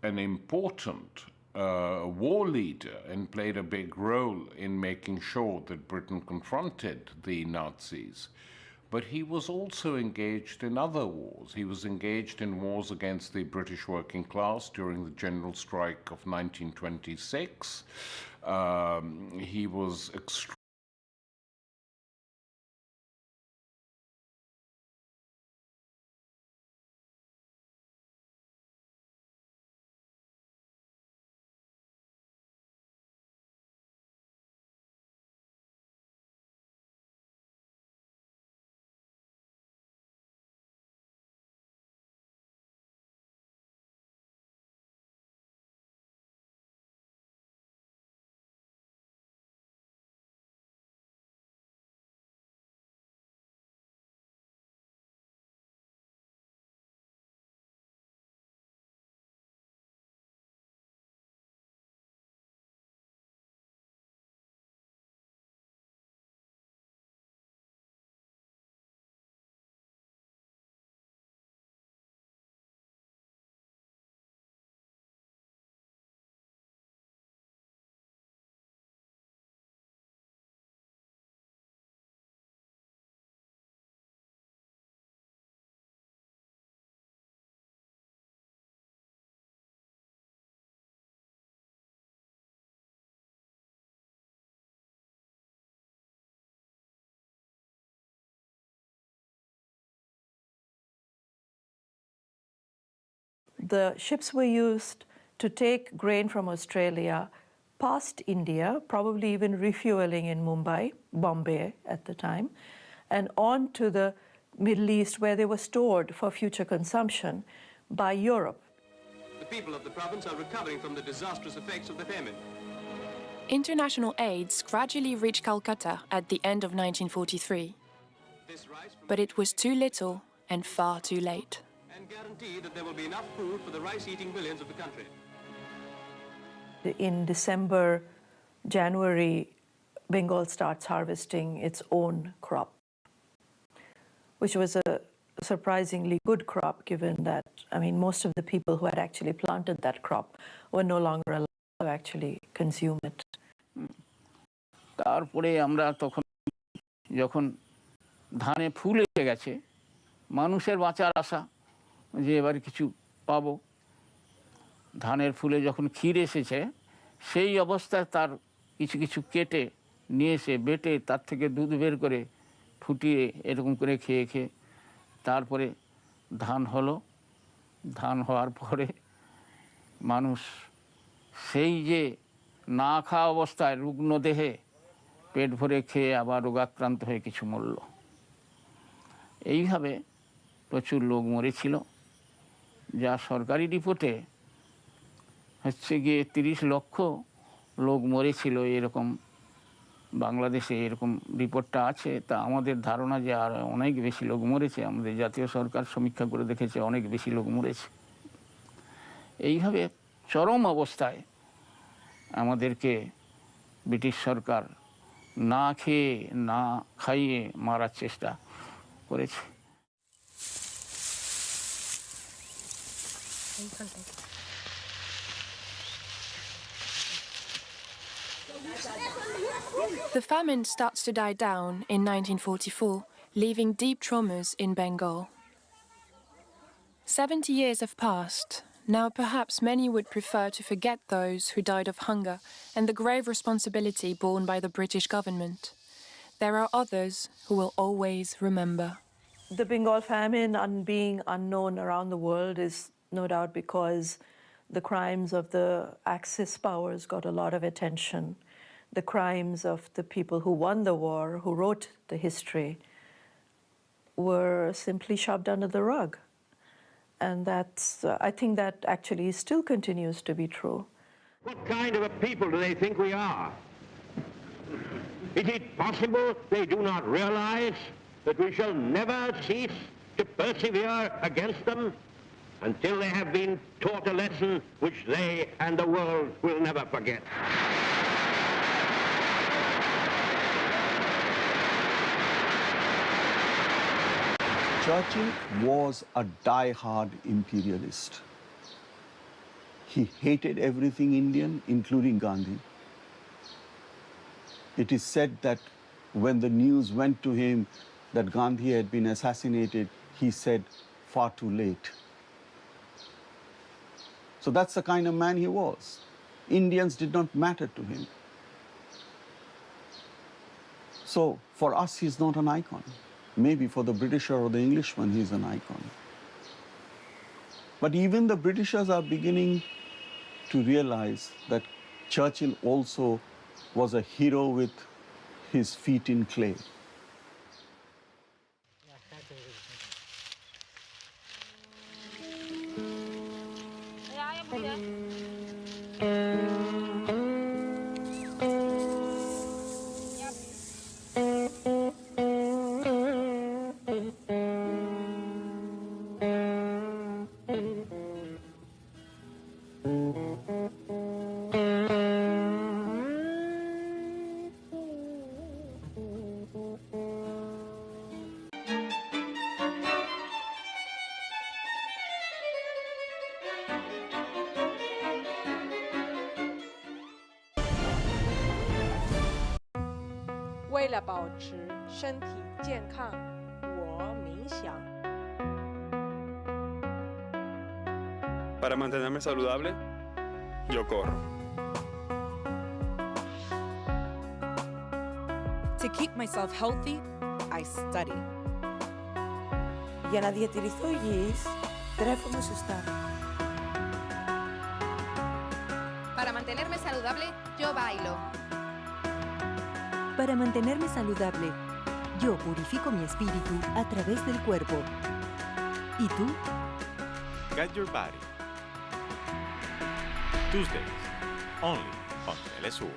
an important war leader and played a big role in making sure that Britain confronted the Nazis. But he was also engaged in other wars. He was engaged in wars against the British working class during the general strike of 1926. He was extremely The ships were used to take grain from Australia past India, probably even refueling in Bombay at the time, and on to the Middle East, where they were stored for future consumption by Europe. The people of the province are recovering from the disastrous effects of the famine. International aids gradually reached Calcutta at the end of 1943. But it was too little and far too late. And guarantee that there will be enough food for the rice-eating millions of the country. In December, January, Bengal starts harvesting its own crop, which was a surprisingly good crop, given that, most of the people who had actually planted that crop were no longer allowed to actually consume it. তারপরে আমরা তখন যখন ধানে ফুল এসে গেছে, মানুষের বাঁচার আশা যে এবার কিছু পাবো, ধানের ফুলে যখন ক্ষীর এসেছে, সেই অবস্থায় তার কিছু কিছু কেটে নিয়ে এসে বেটে তার থেকে দুধ বের করে ফুটিয়ে এরকম করে খেয়ে খেয়ে তারপরে ধান হলো। ধান হওয়ার পরে মানুষ সেই যে না খাওয়া অবস্থায় রুগ্ন দেহে পেট ভরে খেয়ে আবার রোগাক্রান্ত হয়ে কিছু মরল। এইভাবে প্রচুর লোক মরেছিল, যা সরকারি রিপোর্টে হচ্ছে গিয়ে 30 লক্ষ লোক মরেছিল এরকম বাংলাদেশে এরকম রিপোর্টটা আছে। তা আমাদের ধারণা যে আর অনেক বেশি লোক মরেছে, আমাদের জাতীয় সরকার সমীক্ষা করে দেখেছে অনেক বেশি লোক মরেছে। এইভাবে চরম অবস্থায় আমাদেরকে ব্রিটিশ সরকার না খেয়ে না খাইয়ে মারার চেষ্টা করেছে। The famine starts to die down in 1944, leaving deep traumas in Bengal. 70 years have passed. Now perhaps many would prefer to forget those who died of hunger and the grave responsibility borne by the British government. There are others who will always remember. The Bengal famine being unknown around the world is no doubt because the crimes of the Axis powers got a lot of attention. The crimes of the people who won the war, who wrote the history, were simply shoved under the rug. And that's, I think that actually still continues to be true. What kind of a people do they think we are? Is it possible they do not realize that we shall never cease to persevere against them until they have been taught a lesson which they and the world will never forget? Churchill was a die-hard imperialist. He hated everything Indian, including Gandhi. It is said that when the news went to him that Gandhi had been assassinated, he said, "Far too late." So that's the kind of man he was. Indians did not matter to him. So for us, he's not an icon. Maybe for the Britisher or the Englishman, he's an icon. But even the Britishers are beginning to realize that Churchill also was a hero with his feet in clay. Para mantenerme saludable, yo corro. To keep myself healthy, I study. Για να διατηρηθώ υγιής, τρέφομαι σωστά. saludable, yo bailo. Para mantenerme saludable, yo purifico mi espíritu a través del cuerpo. ¿Y tú? Get Your Body. Tuesdays, only on TeleSUR.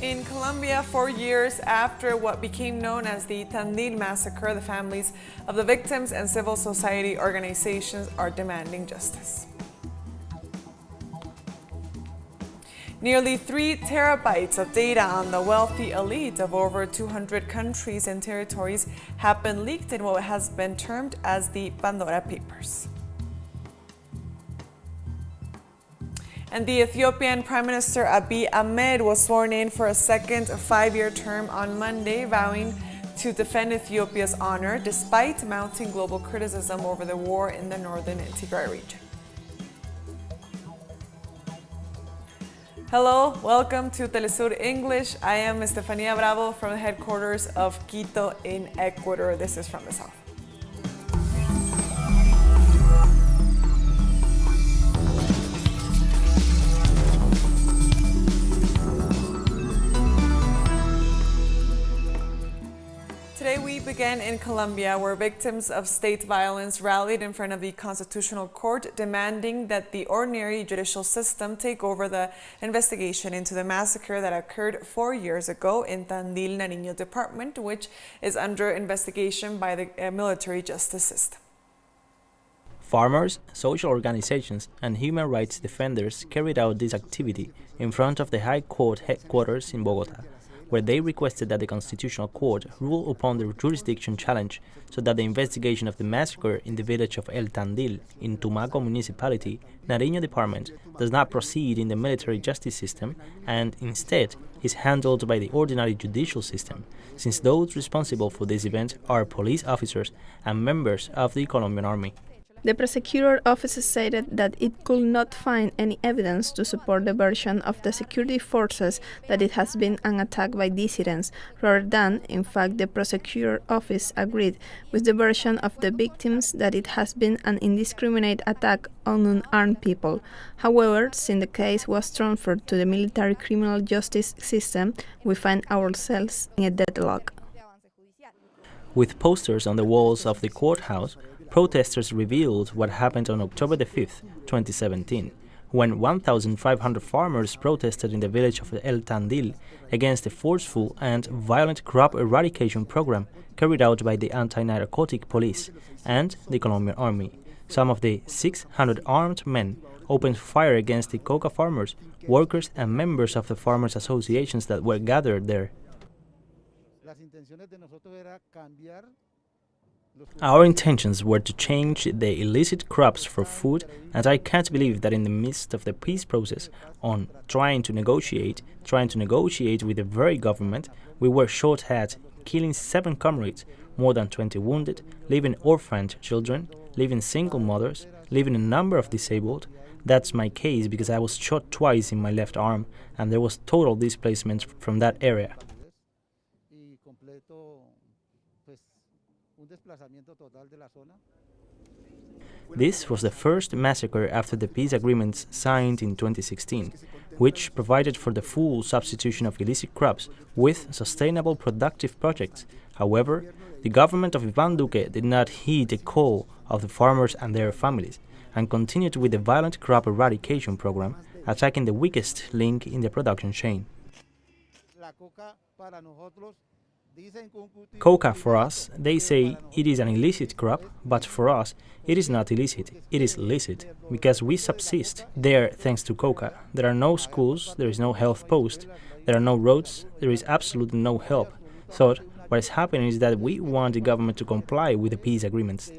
In Colombia, 4 years after what became known as the Tandil massacre, the families of the victims and civil society organizations are demanding justice. Nearly 3 terabytes of data on the wealthy elite of over 200 countries and territories have been leaked in what has been termed as the Pandora Papers. And the Ethiopian Prime Minister Abiy Ahmed was sworn in for a second 5-year term on Monday, vowing to defend Ethiopia's honor despite mounting global criticism over the war in the northern Tigray region. Hello, welcome to TeleSUR English. I am Estefania Bravo from the headquarters of Quito in Ecuador. This is from the south. Today we begin in Colombia, where victims of state violence rallied in front of the Constitutional Court, demanding that the ordinary judicial system take over the investigation into the massacre that occurred 4 years ago in Tandil, Nariño department, which is under investigation by the military justice system. Farmers, social organizations, and human rights defenders carried out this activity in front of the High Court headquarters in Bogota, where they requested that the Constitutional Court rule upon the jurisdiction challenge so that the investigation of the massacre in the village of El Tandil in Tumaco municipality, Nariño department, does not proceed in the military justice system and instead is handled by the ordinary judicial system, since those responsible for this event are police officers and members of the Colombian army. The prosecutor office stated that it could not find any evidence to support the version of the security forces that it has been an attack by dissidents, rather than, in fact, the prosecutor office agreed with the version of the victims that it has been an indiscriminate attack on unarmed people. However, since the case was transferred to the military criminal justice system, we find ourselves in a deadlock. With posters on the walls of the courthouse, protesters revealed what happened on October 5, 2017, when 1,500 farmers protested in the village of El Tandil against the forceful and violent crop eradication program carried out by the anti-narcotic police and the Colombian army. Some of the 600 armed men opened fire against the coca farmers, workers, and members of the farmers' associations that were gathered there. Our intentions were to change the illicit crops for food, and I can't believe that in the midst of the peace process on trying to negotiate with the very government, we were shot at, killing 7 comrades, more than 20 wounded, leaving orphaned children, leaving single mothers, leaving a number of disabled. That's my case because I was shot twice in my left arm, and there was total displacement from that area. This was the first massacre after the peace agreements signed in 2016, which provided for the full substitution of illicit crops with sustainable productive projects. However, the government of Iván Duque did not heed the call of the farmers and their families, and continued with the violent crop eradication program, attacking the weakest link in the production chain. Coca for us, they say it is an illicit crop, but for us, it is not illicit, it is licit, because we subsist there thanks to coca. There are no schools, there is no health post, there are no roads, there is absolutely no help. So what is happening is that we want the government to comply with the peace agreements.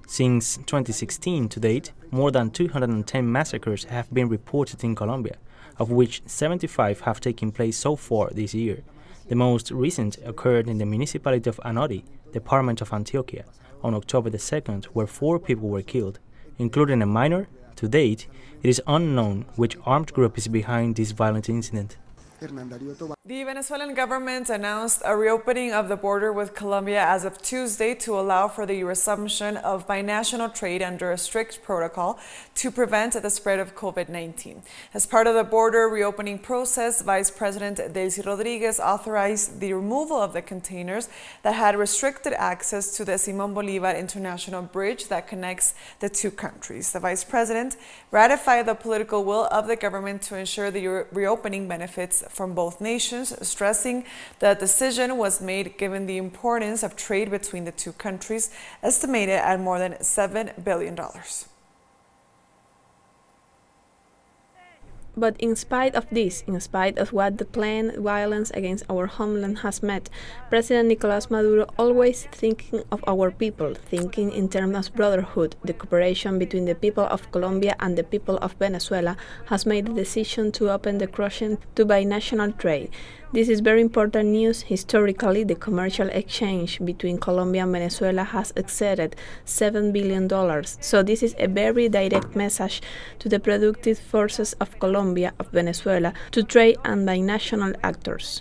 Since 2016 to date, more than 210 massacres have been reported in Colombia, of which 75 have taken place so far this year. The most recent occurred in the municipality of Anori, department of Antioquia, on October the 2nd, where 4 people were killed, including a minor. To date, it is unknown which armed group is behind this violent incident. The Venezuelan government announced a reopening of the border with Colombia as of Tuesday to allow for the resumption of binational trade under a strict protocol to prevent the spread of COVID-19. As part of the border reopening process, Vice President TeleSUR Rodriguez authorized the removal of the containers that had restricted access to the Simón Bolívar International Bridge that connects the two countries. The Vice President ratified the political will of the government to ensure the reopening benefits from both nations, stressing that the decision was made given the importance of trade between the two countries, estimated at more than $7 billion. But in spite of this, in spite of what the planned violence against our homeland has met, President Nicolás Maduro, always thinking of our people, thinking in terms of brotherhood, the cooperation between the people of Colombia and the people of Venezuela, has made the decision to open the crossing to binational trade. This is very important news. Historically, the commercial exchange between Colombia and Venezuela has exceeded $7 billion. So this is a very direct message to the productive forces of Colombia, of Venezuela, to trade and binational actors.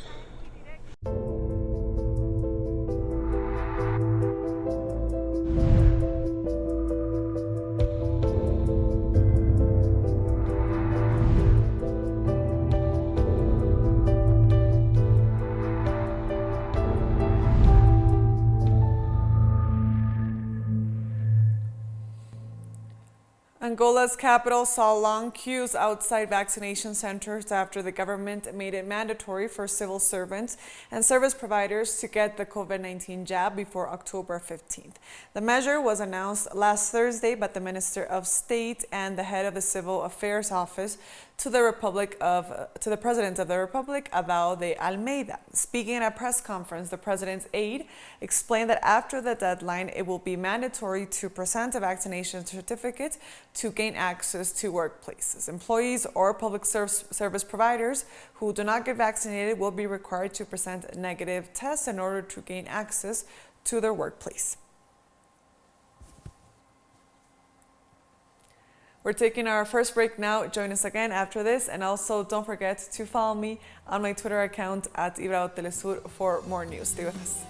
Angola's capital saw long queues outside vaccination centers after the government made it mandatory for civil servants and service providers to get the COVID-19 jab before October 15th. The measure was announced last Thursday by the Minister of State and the head of the Civil Affairs Office to the President of the Republic, Adao de Almeida. Speaking at a press conference, the President's aide explained that after the deadline, it will be mandatory to present a vaccination certificate to gain access to workplaces. Employees or public service providers who do not get vaccinated will be required to present negative tests in order to gain access to their workplace. We're taking our first break now. Join us again after this, and also don't forget to follow me on my Twitter account at @TeleSUR for more news. Stay with us.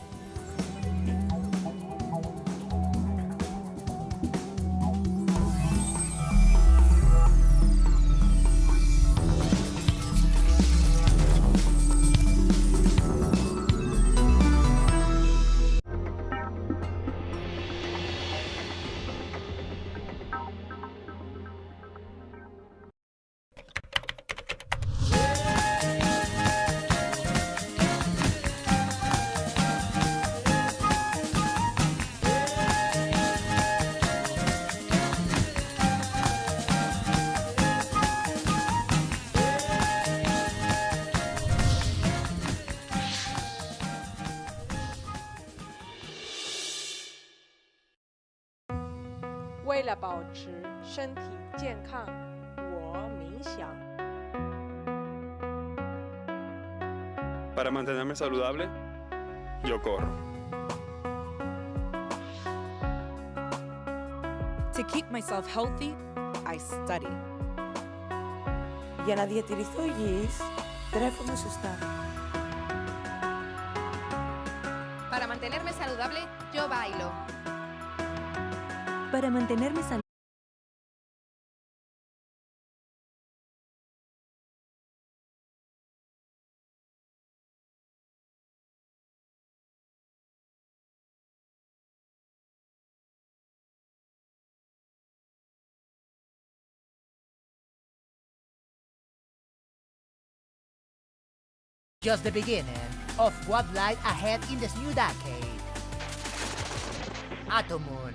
Para mantenerme saludable, yo corro. To keep myself healthy, I study. Για να διατηρηθώ υγιής, τρέφομαι σωστά. Para mantenerme saludable, yo bailo. Para mantenerme saludable, Just the beginning of what lies ahead in this new decade. Atomun.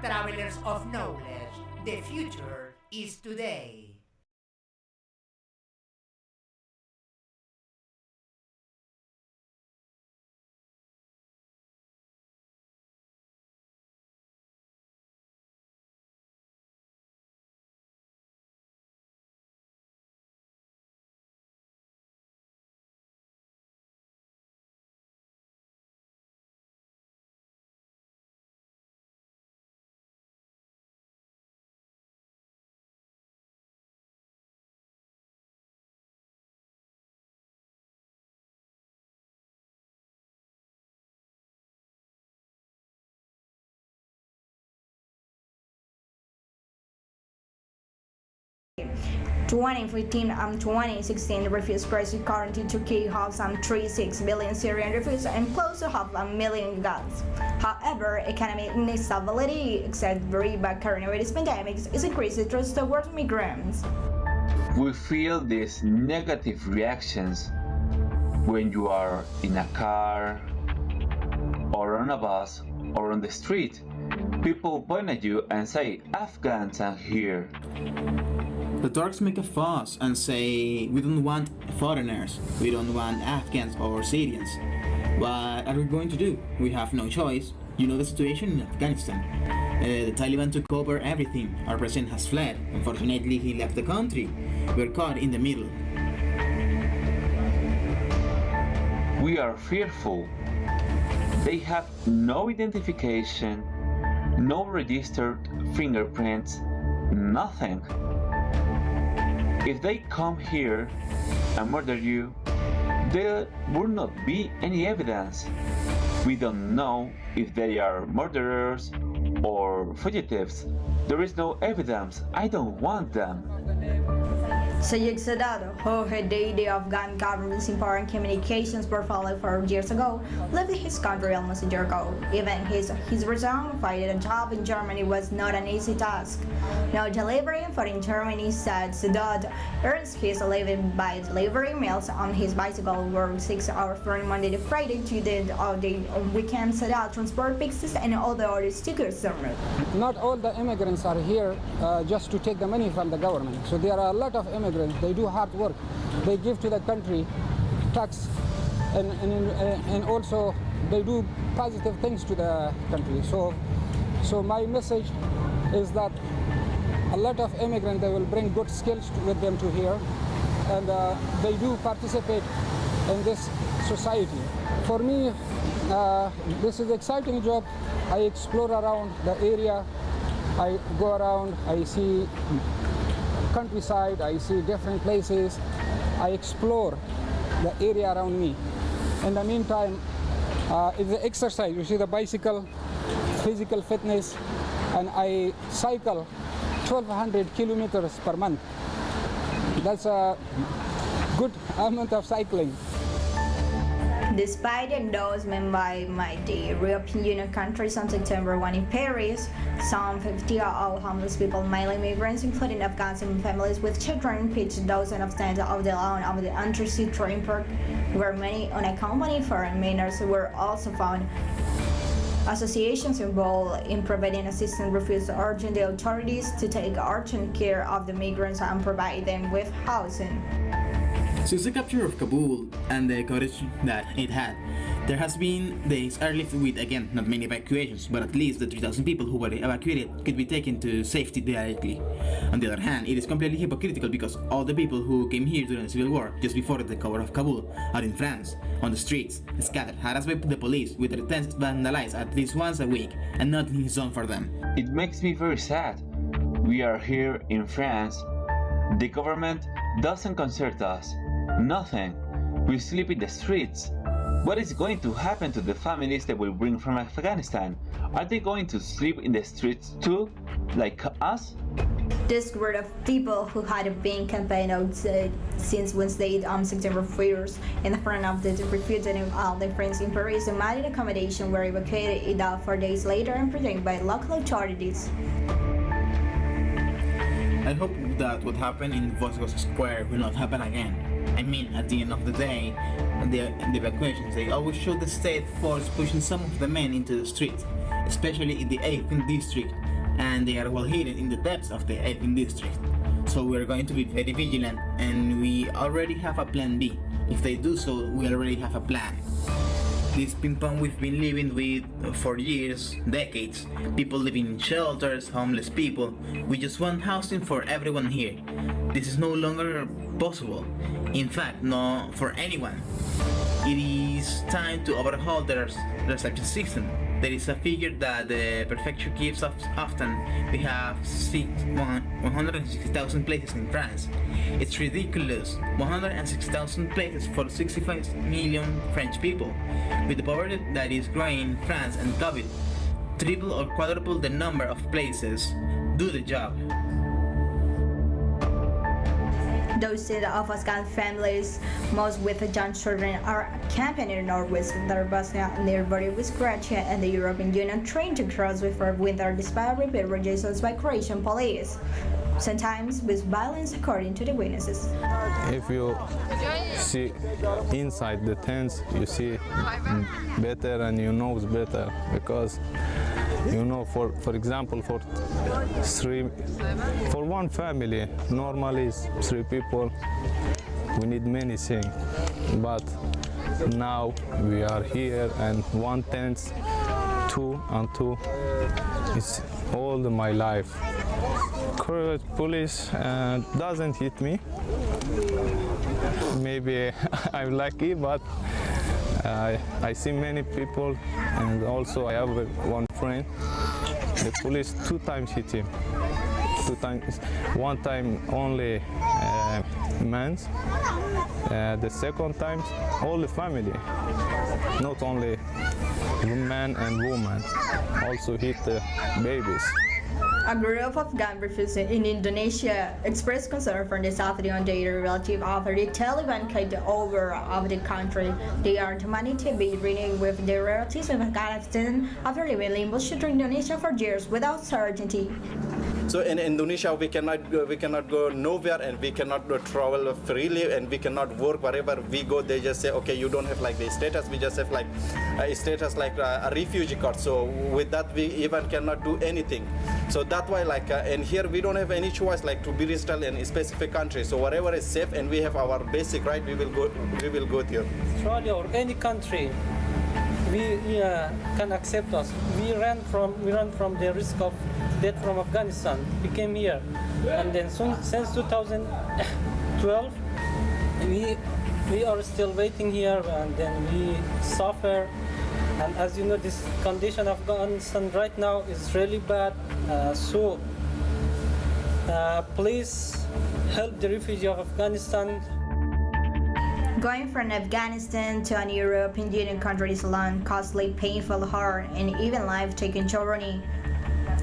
Travelers of knowledge, the future is today. In 2015 and 2016, the refugee crisis currently Turkey has some 3.6 million Syrian refugees and close to 500,000 Afghans. However, economic instability, exacerbated by coronavirus pandemic, is increasing trust towards migrants. We feel these negative reactions when you are in a car, or on a bus, or on the street. People point at you and say, Afghans are here. The Turks make a fuss and say, we don't want foreigners, we don't want Afghans or Syrians. What are we going to do? We have no choice. You know the situation in Afghanistan. The Taliban took over everything. Our president has fled. Unfortunately, he left the country. We're caught in the middle. We are fearful. They have no identification, no registered fingerprints, nothing. If they come here and murder you, there will not be any evidence. We don't know if they are murderers or fugitives. There is no evidence. I don't want them. Sayed Sadat, who headed the Afghan government's important communications portfolio 4 years ago, left his country almost a year ago. Even his return, finding a job in Germany was not an easy task. Now delivering food in Germany, said Sadat earns his living by delivering meals on his bicycle, work 6 hours from Monday to Friday to the end of the weekend. Sadat transport pizzas and all the orders to customers. Not all the immigrants are here just to take the money from the government. So there are a lot of immigrants. They do hard work. They give to the country tax, and also they do positive things to the country. So my message is that a lot of immigrants, they will bring good skills with them to here, and they do participate in this society. For me, this is an exciting job. I explore around the area. I go around, I see countryside, I see different places. I explore the area around me. In the meantime, it's the exercise. You see the bicycle, physical fitness, and I cycle 1,200 kilometers per month. That's a good amount of cycling. Despite the endorsement by the European Union countries on September 1 in Paris, some 50 of homeless people, mainly migrants, including Afghans and families with children, pitched dozens of tents of the lawn of the undersea train park, where many unaccompanied foreigners were also found. Associations involved in providing assistance refused, urging the authorities to take urgent care of the migrants and provide them with housing. Since the capture of Kabul and the courage that it had, there has been days airlift with, again, not many evacuations, but at least the 3,000 people who were evacuated could be taken to safety directly. On the other hand, it is completely hypocritical because all the people who came here during the civil war, just before the cover of Kabul, are in France, on the streets, scattered, harassed by the police, with their tents vandalized at least once a week, and nothing is done for them. It makes me very sad. We are here in France. The government doesn't concern us. Nothing. We sleep in the streets. What is going to happen to the families that will bring from Afghanistan? Are they going to sleep in the streets too, like us? This group of people who had been campaigning outside since Wednesday on September 1st in the front of the refugee in all the France in Paris, demanded accommodation were evacuated 4 days later and protected by local authorities. I hope that what happened in Vosgos Square will not happen again. I mean, at the end of the day, the evacuations, they always show the state force pushing some of the men into the street, especially in the 18th district, and they are well hidden in the depths of the 18th district. So we're going to be very vigilant, and we already have a plan B. If they do so, we already have a plan. This ping pong we've been living with for years, decades. People living in shelters, homeless people. We just want housing for everyone here. This is no longer possible. In fact, no for anyone. It is time to overhaul the reception system. There is a figure that the prefecture gives us often. We have 160,000 places in France. It's ridiculous. 160,000 places for 65 million French people. With the poverty that is growing in France and COVID, triple or quadruple the number of places. Do the job. Those of Afghan families, most with young children, are camping in northwest Bosnia, nearby with Croatia and the European Union, trying to cross before winter despite repeated rejections by Croatian police, sometimes with violence, according to the witnesses. If you see inside the tents, you see better and you know better, because you know, for example, for one family, normally it's 3 people, we need many things, but now we are here and 1 tent, 2 and 2, it's all my life. Croatian police doesn't hit me. Maybe I'm lucky, but I see many people, and also I have one friend. The police 2 times hit him. 2 times. 1 time only men. The second time all the family, not only man and woman. Also hit the babies. A group of Afghan refugees in Indonesia expressed concern for the Saturday on their relative after the Taliban took over of the country. They are demanding to be reunited with their relatives in Afghanistan after living in limbo to Indonesia for years without certainty. So in Indonesia, we cannot go nowhere, and we cannot travel freely, and we cannot work wherever we go. They just say, okay, you don't have like the status. We just have like a status like a refugee card. So with that, we even cannot do anything. So that's why like and here we don't have any choice like to be resettled in a specific country. So wherever is safe and we have our basic right, we will go there. Australia or any country, we can accept us. We ran from the risk of death from Afghanistan. We came here, and then since 2012, we are still waiting here, and then we suffer. And as you know, this condition of Afghanistan right now is really bad. So please help the refugees of Afghanistan. Going from Afghanistan to an European Union country is a long, costly, painful, hard, and even life-taking journey.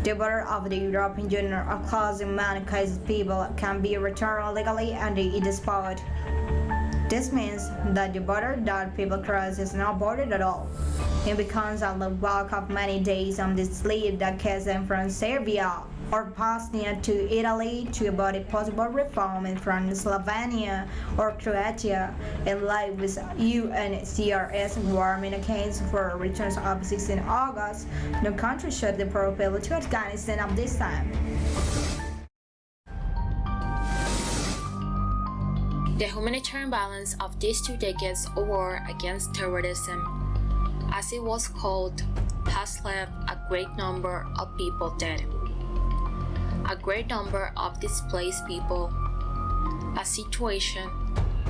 The border of the European Union are closing many cases people can be returned legally and in the spot. This means that the border that people cross is not bordered at all. It becomes a walk of many days on the sleep that carries them from Serbia or Bosnia to Italy to about a possible reform from Slovenia or Croatia, and live with UNHCR's warming case for returns of 16 August. No country showed the probability to Afghanistan of this time. The humanitarian balance of these 2 decades of war against terrorism, as it was called, has left a great number of people dead, a great number of displaced people, a situation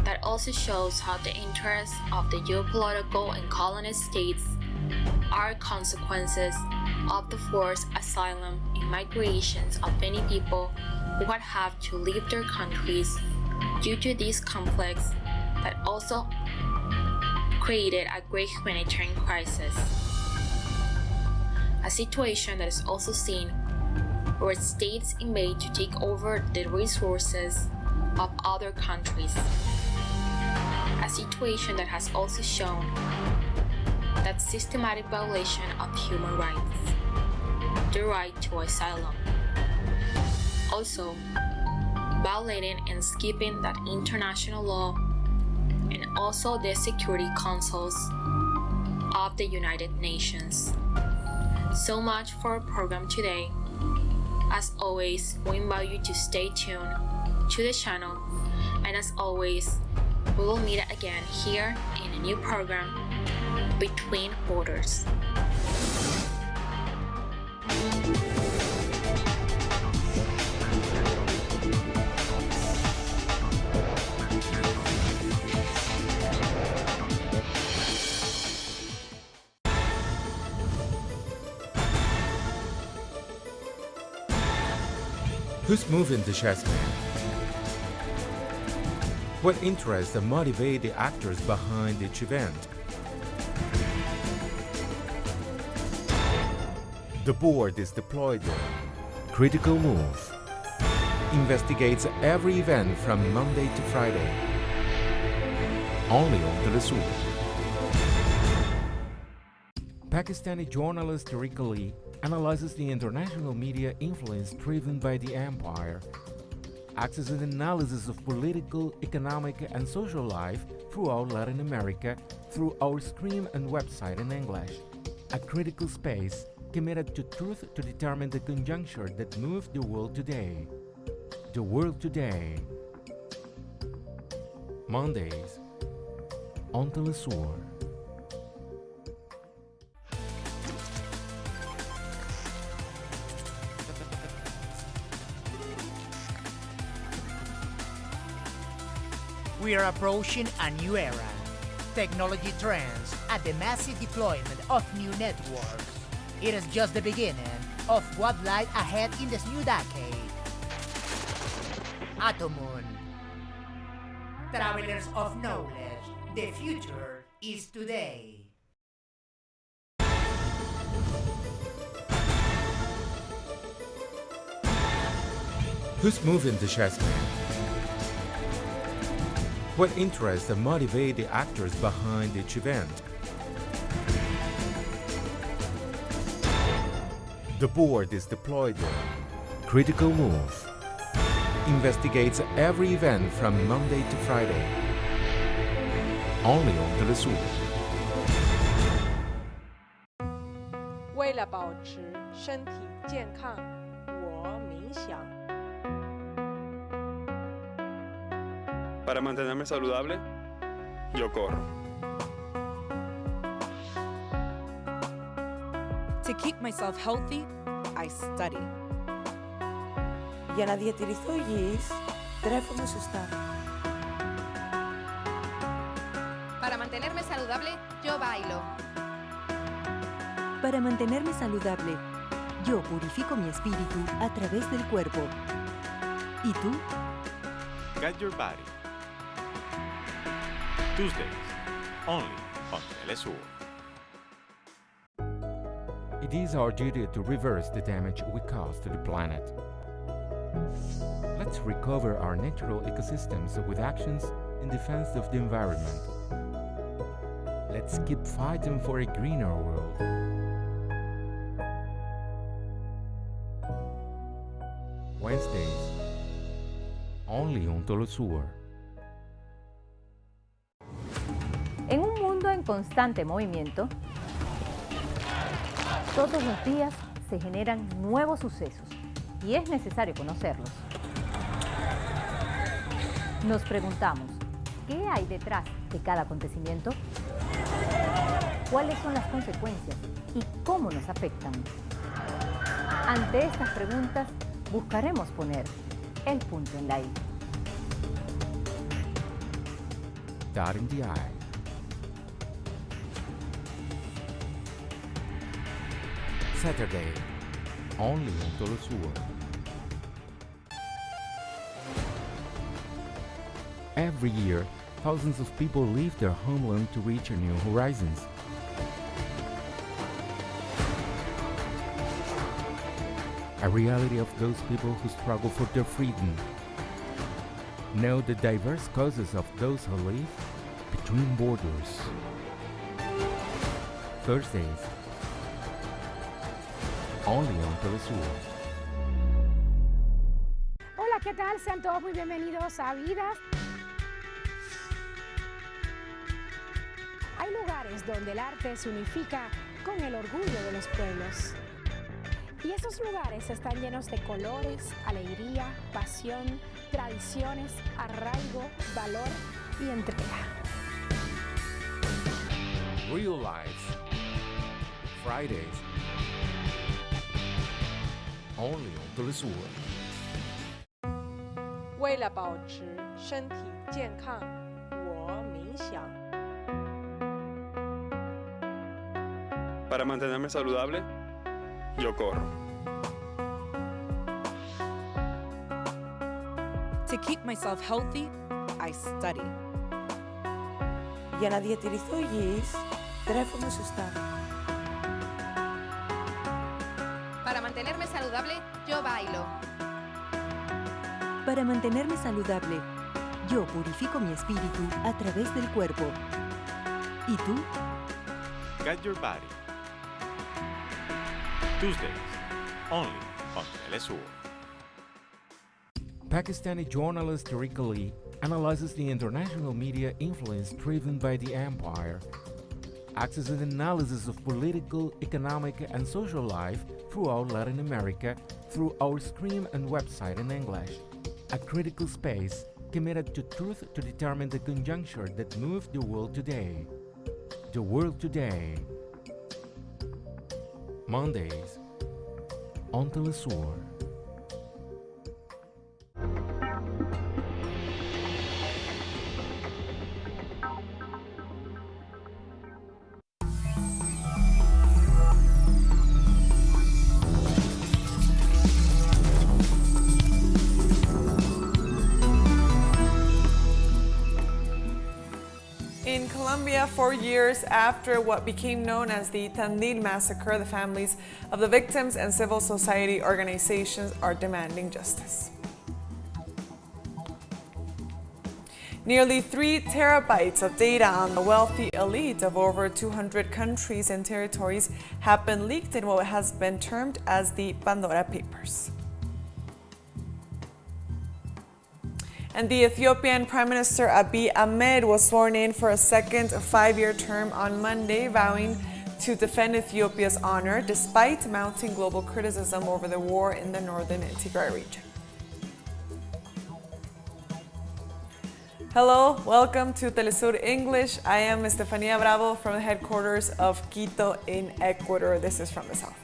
that also shows how the interests of the geopolitical and colonist states are consequences of the forced asylum and migrations of many people who had had to leave their countries due to this conflicts that also created a great humanitarian crisis. A situation that is also seen where states invade to take over the resources of other countries. A situation that has also shown that systematic violation of human rights, the right to asylum, also violating and skipping that international law and also the Security Councils of the United Nations. So much for our program today. As always, we invite you to stay tuned to the channel, and as always, we will meet again here in a new program, Between Borders. Who's moving the chessmen? What interests and motivate the actors behind each event? The board is deployed. Critical move. Investigates every event from Monday to Friday. Only on TeleSUR. Pakistani journalist Tariq Ali analyzes the international media influence driven by the empire, acts as an analysis of political, economic, and social life throughout Latin America through our stream and website in English. A critical space committed to truth to determine the conjuncture that moved the world today. The world today. Mondays on TeleSUR. We are approaching a new era. Technology trends and the massive deployment of new networks. It is just the beginning of what lies ahead in this new decade. Atomun. Travelers of knowledge, the future is today. Who's moving the chessmen? What interests and motivate the actors behind each event? The board is deployed. Critical move. Investigates every event from Monday to Friday. Only on TeleSUR. 为了保持身体健康，我冥想。 Para mantenerme saludable, yo corro. To keep myself healthy, I study. Για να διατηρηθώ υγιής, τρέφομαι σωστά. Para mantenerme saludable, yo bailo. Para mantenerme saludable, yo purifico mi espíritu a través del cuerpo. ¿Y tú? Get Your Body. Tuesdays, only on TeleSUR. It is our duty to reverse the damage we cause to the planet. Let's recover our natural ecosystems with actions in defense of the environment. Let's keep fighting for a greener world. Wednesdays, only on TeleSUR. En un mundo en constante movimiento, todos los días se generan nuevos sucesos y es necesario conocerlos. Nos preguntamos, ¿qué hay detrás de cada acontecimiento? ¿Cuáles son las consecuencias y cómo nos afectan? Ante estas preguntas, buscaremos poner el punto en la I. Dot in the I. Saturday, only on TeleSUR. Every year, thousands of people leave their homeland to reach new horizons. A reality of those people who struggle for their freedom. Know the diverse causes of those who live between borders. Thursdays, only on TeleSUR. Hola, ¿qué tal? Sean todos muy bienvenidos a Vidas. Hay lugares donde el arte se unifica con el orgullo de los pueblos. Y esos lugares están llenos de colores, alegría, pasión, tradiciones, arraigo, valor y entrega. Real Life. Fridays. Only on TeleSUR. 为了保持身体健康，我冥想。 Para mantenerme saludable, yo corro. To keep myself healthy, I study. Για να διατηρηθώ υγιής, τρέφομαι σωστά. Para mantenerme saludable, yo bailo. Para mantenerme saludable, yo purifico mi espíritu a través del cuerpo. ¿Y tú? Get Your Body. Tuesdays, only on TeleSUR. Pakistani journalist Tariq Ali analyzes the international media influence driven by the empire, access and analysis of political, economic, and social life throughout Latin America through our stream and website in English. A critical space committed to truth to determine the conjuncture that moved the world today. The World Today. Mondays on TeleSUR. In Colombia, 4 years after what became known as the Tandil massacre, the families of the victims and civil society organizations are demanding justice. Nearly 3 terabytes of data on the wealthy elite of over 200 countries and territories have been leaked in what has been termed as the Pandora Papers. And the Ethiopian Prime Minister Abiy Ahmed was sworn in for a second 5-year term on Monday, vowing to defend Ethiopia's honor despite mounting global criticism over the war in the northern Tigray region. Hello, welcome to TeleSUR English. I am Estefania Bravo from the headquarters of Quito in Ecuador. This is from the south.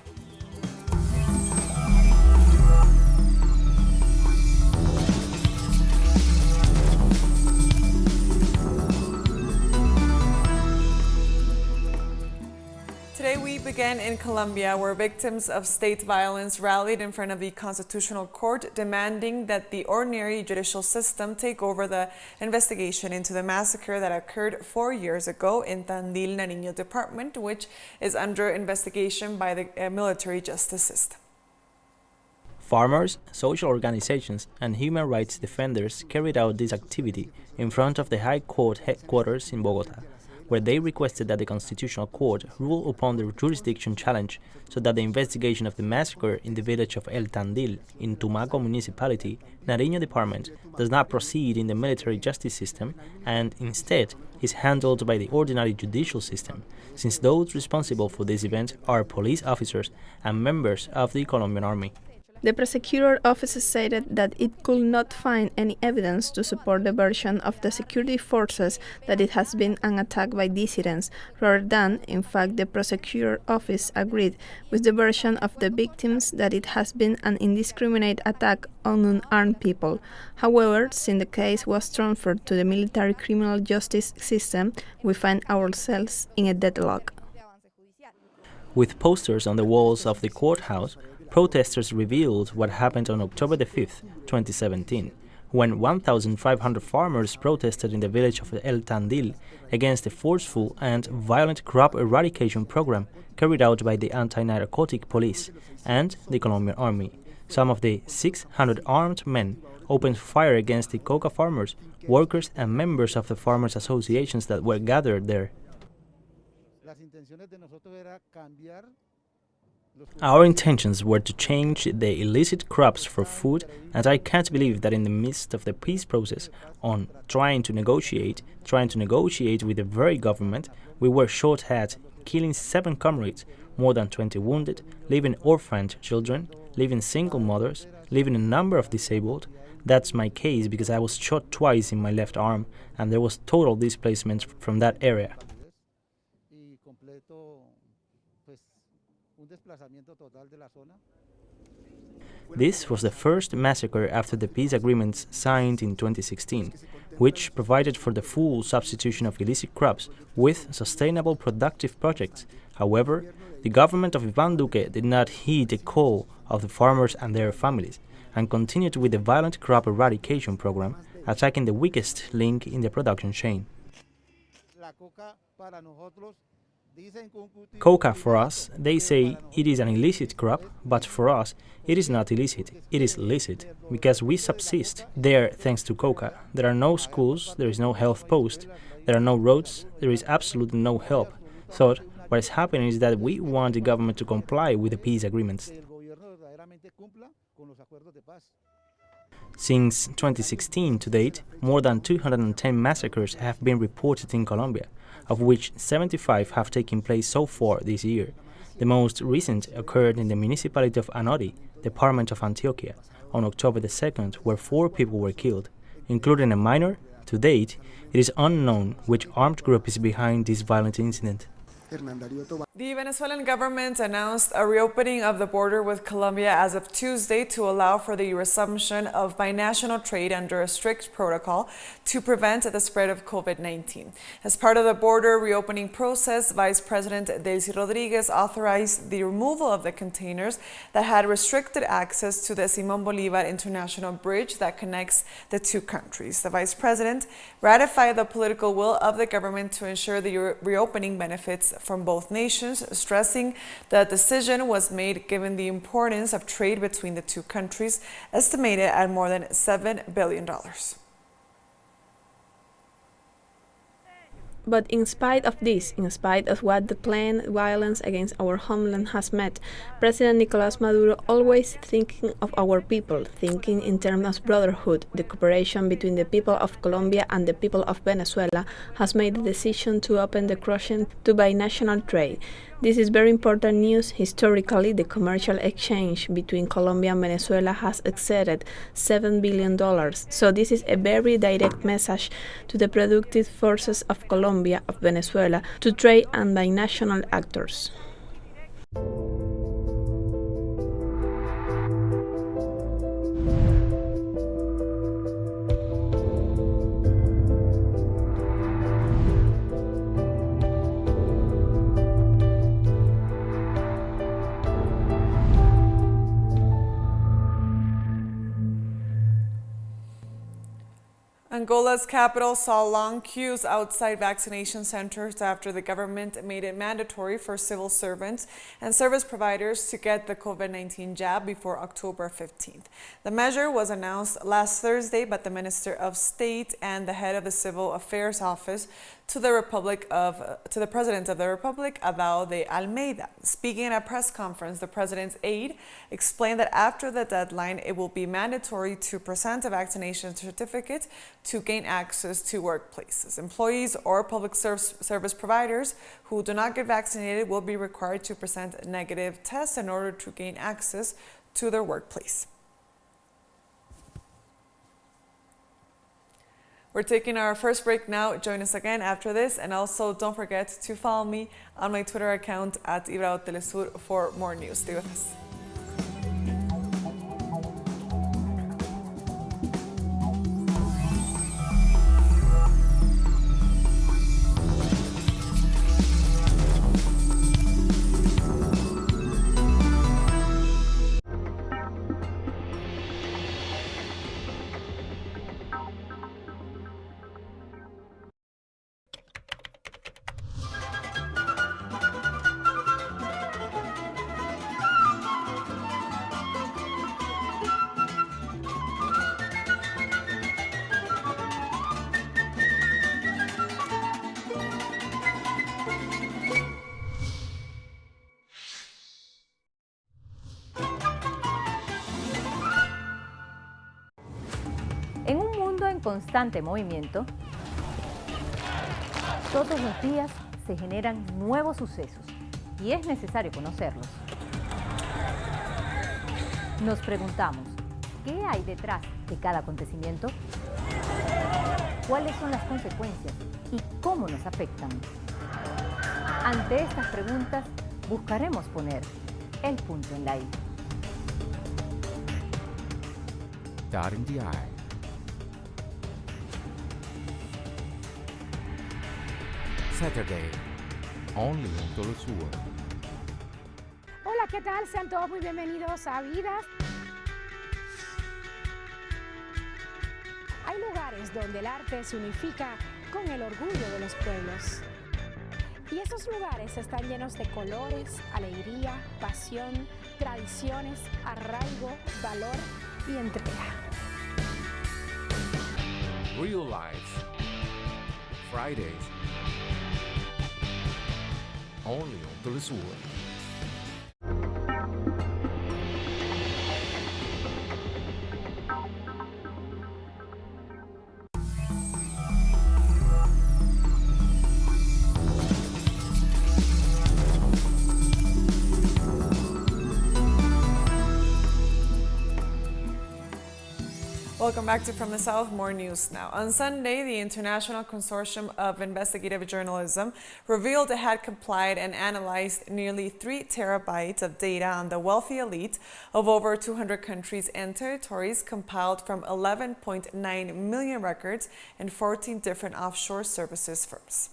Today we began in Colombia, where victims of state violence rallied in front of the Constitutional Court, demanding that the ordinary judicial system take over the investigation into the massacre that occurred 4 years ago in Tandil, Nariño department, which is under investigation by the military justice system. Farmers, social organizations, and human rights defenders carried out this activity in front of the High Court headquarters in Bogota, where they requested that the Constitutional Court rule upon their jurisdiction challenge so that the investigation of the massacre in the village of El Tandil in Tumaco Municipality, Nariño Department, does not proceed in the military justice system and instead is handled by the ordinary judicial system, since those responsible for this event are police officers and members of the Colombian Army. The prosecutor office stated that it could not find any evidence to support the version of the security forces that it has been an attack by dissidents, rather than, in fact, the prosecutor office agreed with the version of the victims that it has been an indiscriminate attack on unarmed people. However, since the case was transferred to the military criminal justice system, we find ourselves in a deadlock. With posters on the walls of the courthouse, protesters revealed what happened on October 5, 2017, when 1,500 farmers protested in the village of El Tandil against the forceful and violent crop eradication program carried out by the anti-narcotic police and the Colombian Army. Some of the 600 armed men opened fire against the coca farmers, workers, and members of the farmers' associations that were gathered there. Our intentions were to change the illicit crops for food, and I can't believe that in the midst of the peace process on trying to negotiate with the very government, we were shot at, killing 7 comrades, more than 20 wounded, leaving orphaned children, leaving single mothers, leaving a number of disabled. That's my case because I was shot twice in my left arm, and there was total displacement from that area. This was the first massacre after the peace agreements signed in 2016, which provided for the full substitution of illicit crops with sustainable productive projects. However, the government of Iván Duque did not heed the call of the farmers and their families, and continued with the violent crop eradication program, attacking the weakest link in the production chain. Coca for us, they say it is an illicit crop, but for us, it is not illicit, it is licit, because we subsist there thanks to coca. There are no schools, there is no health post, there are no roads, there is absolutely no help. So, what is happening is that we want the government to comply with the peace agreements. Since 2016 to date, more than 210 massacres have been reported in Colombia, of which 75 have taken place so far this year. The most recent occurred in the municipality of Anori, department of Antioquia, on October the 2nd, where 4 people were killed, including a minor. To date, it is unknown which armed group is behind this violent incident. The Venezuelan government announced a reopening of the border with Colombia as of Tuesday to allow for the resumption of binational trade under a strict protocol to prevent the spread of COVID-19. As part of the border reopening process, Vice President Delcy Rodriguez authorized the removal of the containers that had restricted access to the Simón Bolívar International Bridge that connects the 2 countries. The Vice President ratified the political will of the government to ensure the reopening benefits from both nations, stressing that the decision was made given the importance of trade between the 2 countries, estimated at more than $7 billion. But in spite of this, in spite of what the planned violence against our homeland has met, President Nicolás Maduro, always thinking of our people, thinking in terms of brotherhood, the cooperation between the people of Colombia and the people of Venezuela, has made the decision to open the crossing to binational trade. This is very important news. Historically, the commercial exchange between Colombia and Venezuela has exceeded $7 billion. So this is a very direct message to the productive forces of Colombia, of Venezuela, to trade and binational actors. Angola's capital saw long queues outside vaccination centers after the government made it mandatory for civil servants and service providers to get the COVID-19 jab before October 15th. The measure was announced last Thursday by the Minister of State and the head of the Civil Affairs Office to the President of the Republic, Adao de Almeida. Speaking at a press conference, the President's aide explained that after the deadline, it will be mandatory to present a vaccination certificate to gain access to workplaces. Employees or public service providers who do not get vaccinated will be required to present negative tests in order to gain access to their workplace. We're taking our first break now. Join us again after this, and also don't forget to follow me on my Twitter account at TeleSUR for more news. Stay with us. en constante movimiento, todos los días se generan nuevos sucesos y es necesario conocerlos. Nos preguntamos, ¿qué hay detrás de cada acontecimiento? ¿Cuáles son las consecuencias y cómo nos afectan? Ante estas preguntas, buscaremos poner el punto en la I. Dot in the I. Saturday, only on TeleSUR. Hola, ¿qué tal? Sean todos muy bienvenidos a Vidas. Hay lugares donde el arte se unifica con el orgullo de los pueblos. Y esos lugares están llenos de colores, alegría, pasión, tradiciones, arraigo, valor y entrega. Real Life. Fridays. Only on TeleSUR. Welcome back to From the South. More news now. On Sunday, the International Consortium of Investigative Journalism revealed it had complied and analyzed nearly 3 terabytes of data on the wealthy elite of over 200 countries and territories compiled from 11.9 million records in 14 different offshore services firms.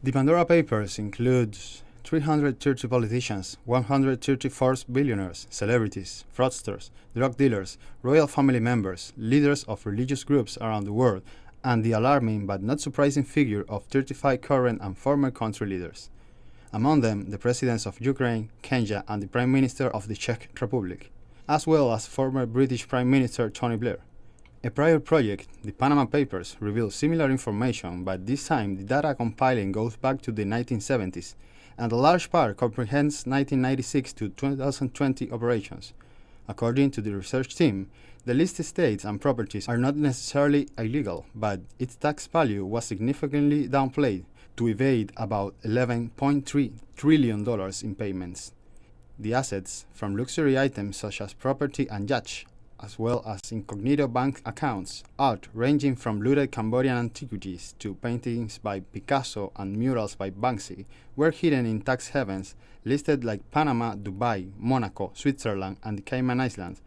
The Pandora Papers include 330 politicians, 134 billionaires, celebrities, fraudsters, drug dealers, royal family members, leaders of religious groups around the world, and the alarming but not surprising figure of 35 current and former country leaders. Among them, the presidents of Ukraine, Kenya, and the Prime Minister of the Czech Republic, as well as former British Prime Minister Tony Blair. A prior project, the Panama Papers, revealed similar information, but this time the data compiling goes back to the 1970s, and a large part comprehends 1996 to 2020 operations. According to the research team, the listed states and properties are not necessarily illegal, but its tax value was significantly downplayed to evade about $11.3 trillion in payments. The assets, from luxury items such as property and yachts, as well as incognito bank accounts, art ranging from looted Cambodian antiquities to paintings by Picasso and murals by Banksy, were hidden in tax havens listed like Panama, Dubai, Monaco, Switzerland, and the Cayman Islands.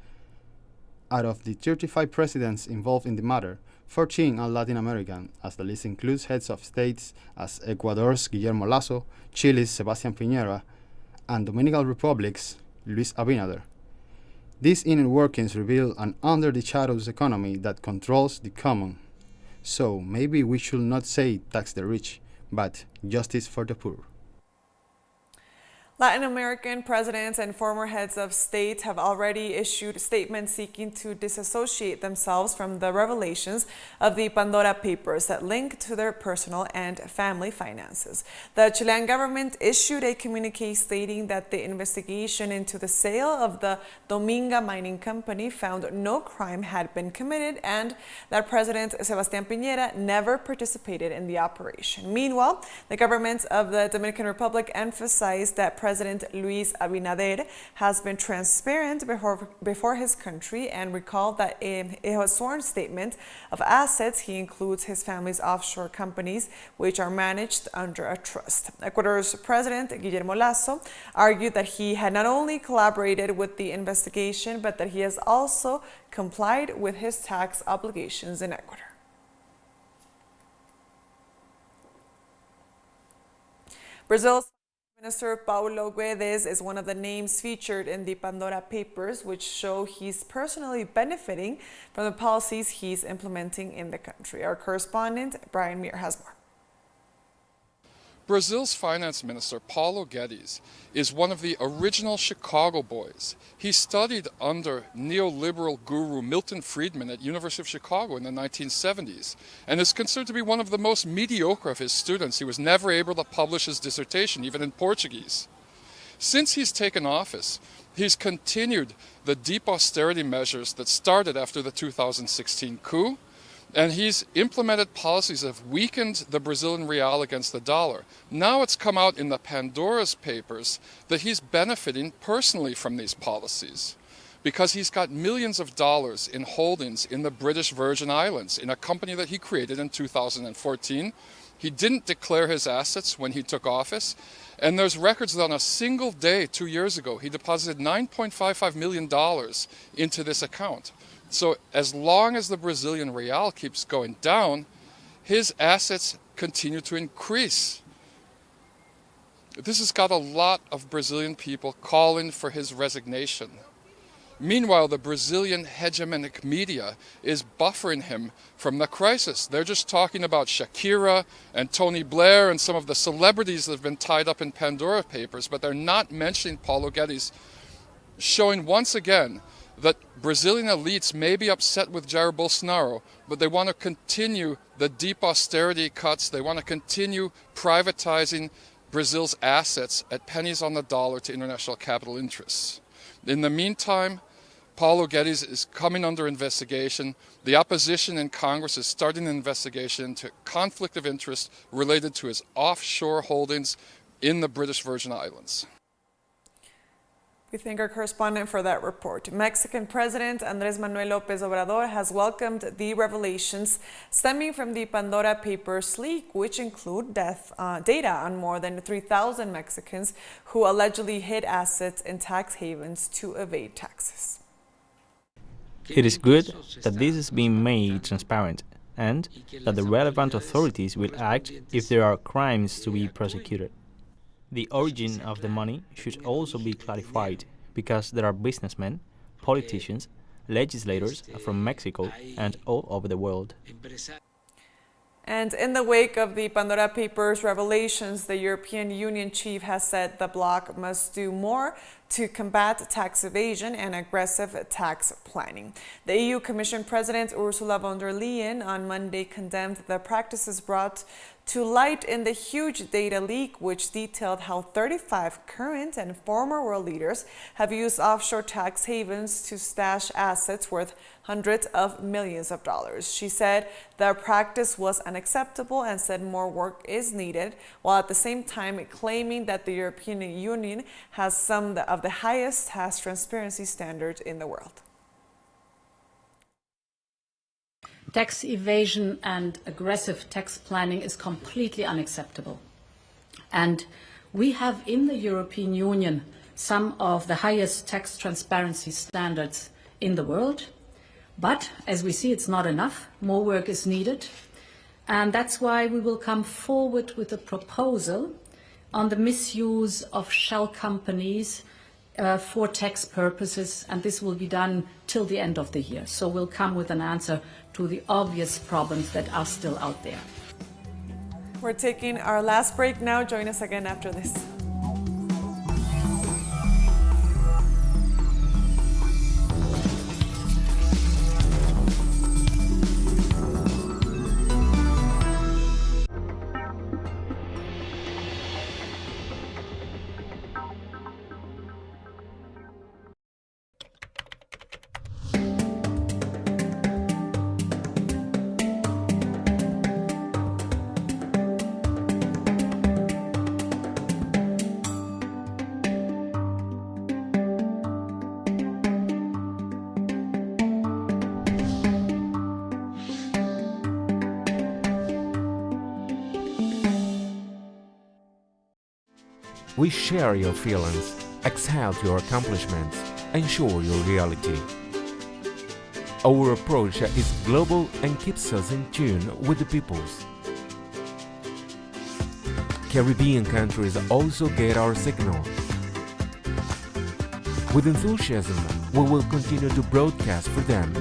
Out of the 35 presidents involved in the matter, 14 are Latin American, as the list includes heads of states as Ecuador's Guillermo Lasso, Chile's Sebastián Piñera, and Dominican Republic's Luis Abinader. These inner workings reveal an under-the-shadows economy that controls the common. So maybe we should not say tax the rich, but justice for the poor. Latin American presidents and former heads of state have already issued statements seeking to disassociate themselves from the revelations of the Pandora Papers that link to their personal and family finances. The Chilean government issued a communique stating that the investigation into the sale of the Dominga mining company found no crime had been committed and that President Sebastián Piñera never participated in the operation. Meanwhile, the government of the Dominican Republic emphasized that President Luis Abinader has been transparent before his country and recalled that in a sworn statement of assets, he includes his family's offshore companies, which are managed under a trust. Ecuador's President Guillermo Lasso argued that he had not only collaborated with the investigation, but that he has also complied with his tax obligations in Ecuador. Brazil's Minister Paulo Guedes is one of the names featured in the Pandora Papers, which show he's personally benefiting from the policies he's implementing in the country. Our correspondent, Brian Muir, has more. Brazil's finance minister, Paulo Guedes, is one of the original Chicago boys. He studied under neoliberal guru Milton Friedman at University of Chicago in the 1970s and is considered to be one of the most mediocre of his students. He was never able to publish his dissertation, even in Portuguese. Since he's taken office, He's continued the deep austerity measures that started after the 2016 coup, and he's implemented policies that have weakened the Brazilian real against the dollar. Now it's come out in the Pandora's Papers that he's benefiting personally from these policies because he's got millions of dollars in holdings in the British Virgin Islands in a company that he created in 2014. He didn't declare his assets when he took office, and there's records that on a single day 2 years ago, he deposited $9.55 million into this account. So as long as the Brazilian real keeps going down, his assets continue to increase. This has got a lot of Brazilian people calling for his resignation. Meanwhile, the Brazilian hegemonic media is buffering him from the crisis. They're just talking about Shakira and Tony Blair and some of the celebrities that have been tied up in Pandora Papers, but they're not mentioning Paulo Guedes, showing once again that Brazilian elites may be upset with Jair Bolsonaro, but they want to continue the deep austerity cuts. They want to continue privatizing Brazil's assets at pennies on the dollar to international capital interests. In the meantime, Paulo Guedes is coming under investigation. The opposition in Congress is starting an investigation into conflict of interest related to his offshore holdings in the British Virgin Islands. We thank our correspondent for that report. Mexican President Andrés Manuel López Obrador has welcomed the revelations stemming from the Pandora Papers leak, which include data on more than 3,000 Mexicans who allegedly hid assets in tax havens to evade taxes. It is good that this is being made transparent and that the relevant authorities will act if there are crimes to be prosecuted. The origin of the money should also be clarified because there are businessmen, politicians, legislators from Mexico and all over the world. And in the wake of the Pandora Papers revelations, the European Union chief has said the bloc must do more to combat tax evasion and aggressive tax planning. The EU Commission President Ursula von der Leyen on Monday condemned the practices brought to light in the huge data leak, which detailed how 35 current and former world leaders have used offshore tax havens to stash assets worth hundreds of millions of dollars. She said the practice was unacceptable and said more work is needed, while at the same time claiming that the European Union has some of the highest tax transparency standards in the world. Tax evasion and aggressive tax planning is completely unacceptable. And we have in the European Union some of the highest tax transparency standards in the world. But as we see, it's not enough. More work is needed. And that's why we will come forward with a proposal on the misuse of shell companies for tax purposes, and this will be done till the end of the year. So we'll come with an answer to the obvious problems that are still out there. We're taking our last break now. Join us again after this. We share your feelings, exalt your accomplishments, and show your reality. Our approach is global and keeps us in tune with the peoples. Caribbean countries also get our signal. With enthusiasm, we will continue to broadcast for them.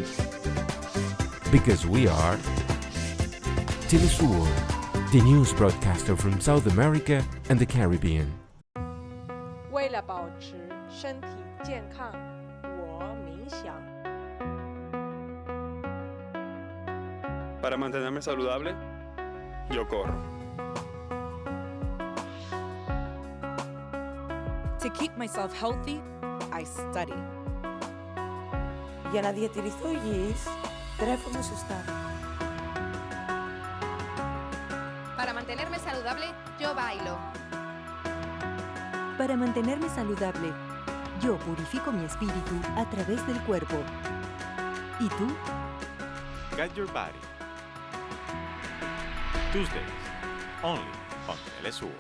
Because we are TeleSUR, the news broadcaster from South America and the Caribbean. 为了保持身体健康，我冥想。 Para mantenerme saludable, yo corro. To keep myself healthy, I study. Για να διατηρηθώ υγιής, τρέφομαι σωστά. Para mantenerme saludable, yo bailo. Para mantenerme saludable, yo purifico mi espíritu a través del cuerpo. ¿Y tú? Guide Your Body. Tuesdays, only on TeleSUR.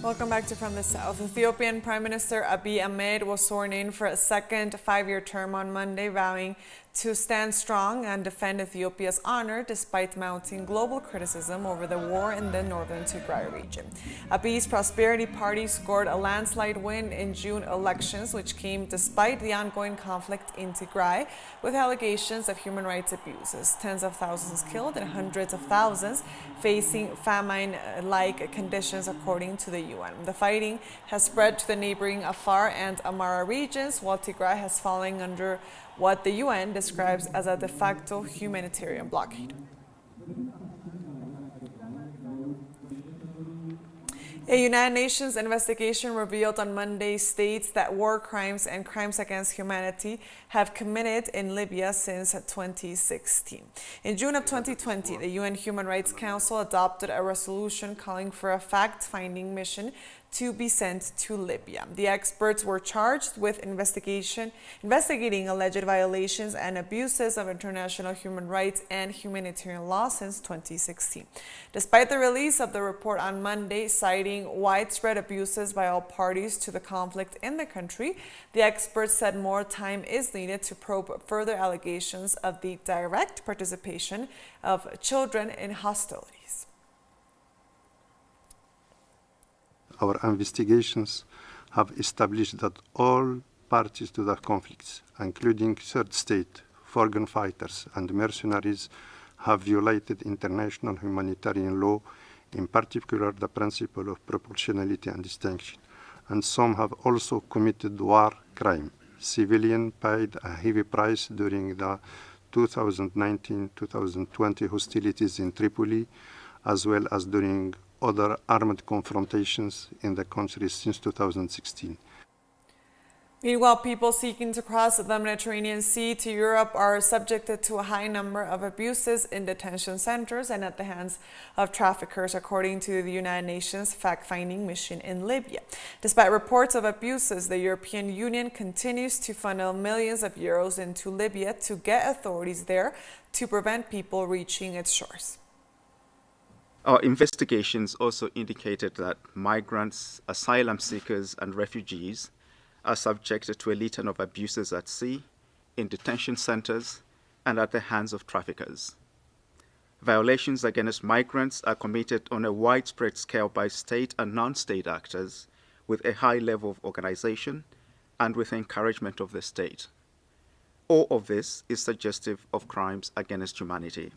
Welcome back to From the South. Ethiopian Prime Minister Abiy Ahmed was sworn in for a second 5-year term on Monday, vowing to stand strong and defend Ethiopia's honor despite mounting global criticism over the war in the northern Tigray region. Abiy's Prosperity Party scored a landslide win in June elections, which came despite the ongoing conflict in Tigray, with allegations of human rights abuses, tens of thousands killed and hundreds of thousands facing famine-like conditions, according to the UN. The fighting has spread to the neighboring Afar and Amara regions, while Tigray has fallen under what the UN describes as a de facto humanitarian blockade. A United Nations investigation revealed on Monday states that war crimes and crimes against humanity have committed in Libya since 2016. In June of 2020, the UN Human Rights Council adopted a resolution calling for a fact-finding mission to be sent to Libya. The experts were charged with investigating alleged violations and abuses of international human rights and humanitarian law since 2016. Despite the release of the report on Monday, citing widespread abuses by all parties to the conflict in the country, the experts said more time is needed to probe further allegations of the direct participation of children in hostilities. Our investigations have established that all parties to the conflicts, including third state, foreign fighters, and mercenaries, have violated international humanitarian law, in particular the principle of proportionality and distinction, and some have also committed war crime. Civilians paid a heavy price during the 2019-2020 hostilities in Tripoli, as well as during other armed confrontations in the country since 2016. Meanwhile, people seeking to cross the Mediterranean Sea to Europe are subjected to a high number of abuses in detention centers and at the hands of traffickers, according to the United Nations fact-finding mission in Libya. Despite reports of abuses, the European Union continues to funnel millions of euros into Libya to get authorities there to prevent people reaching its shores. Our investigations also indicated that migrants, asylum seekers, and refugees are subjected to a litany of abuses at sea, in detention centers, and at the hands of traffickers. Violations against migrants are committed on a widespread scale by state and non-state actors with a high level of organization and with encouragement of the state. All of this is suggestive of crimes against humanity.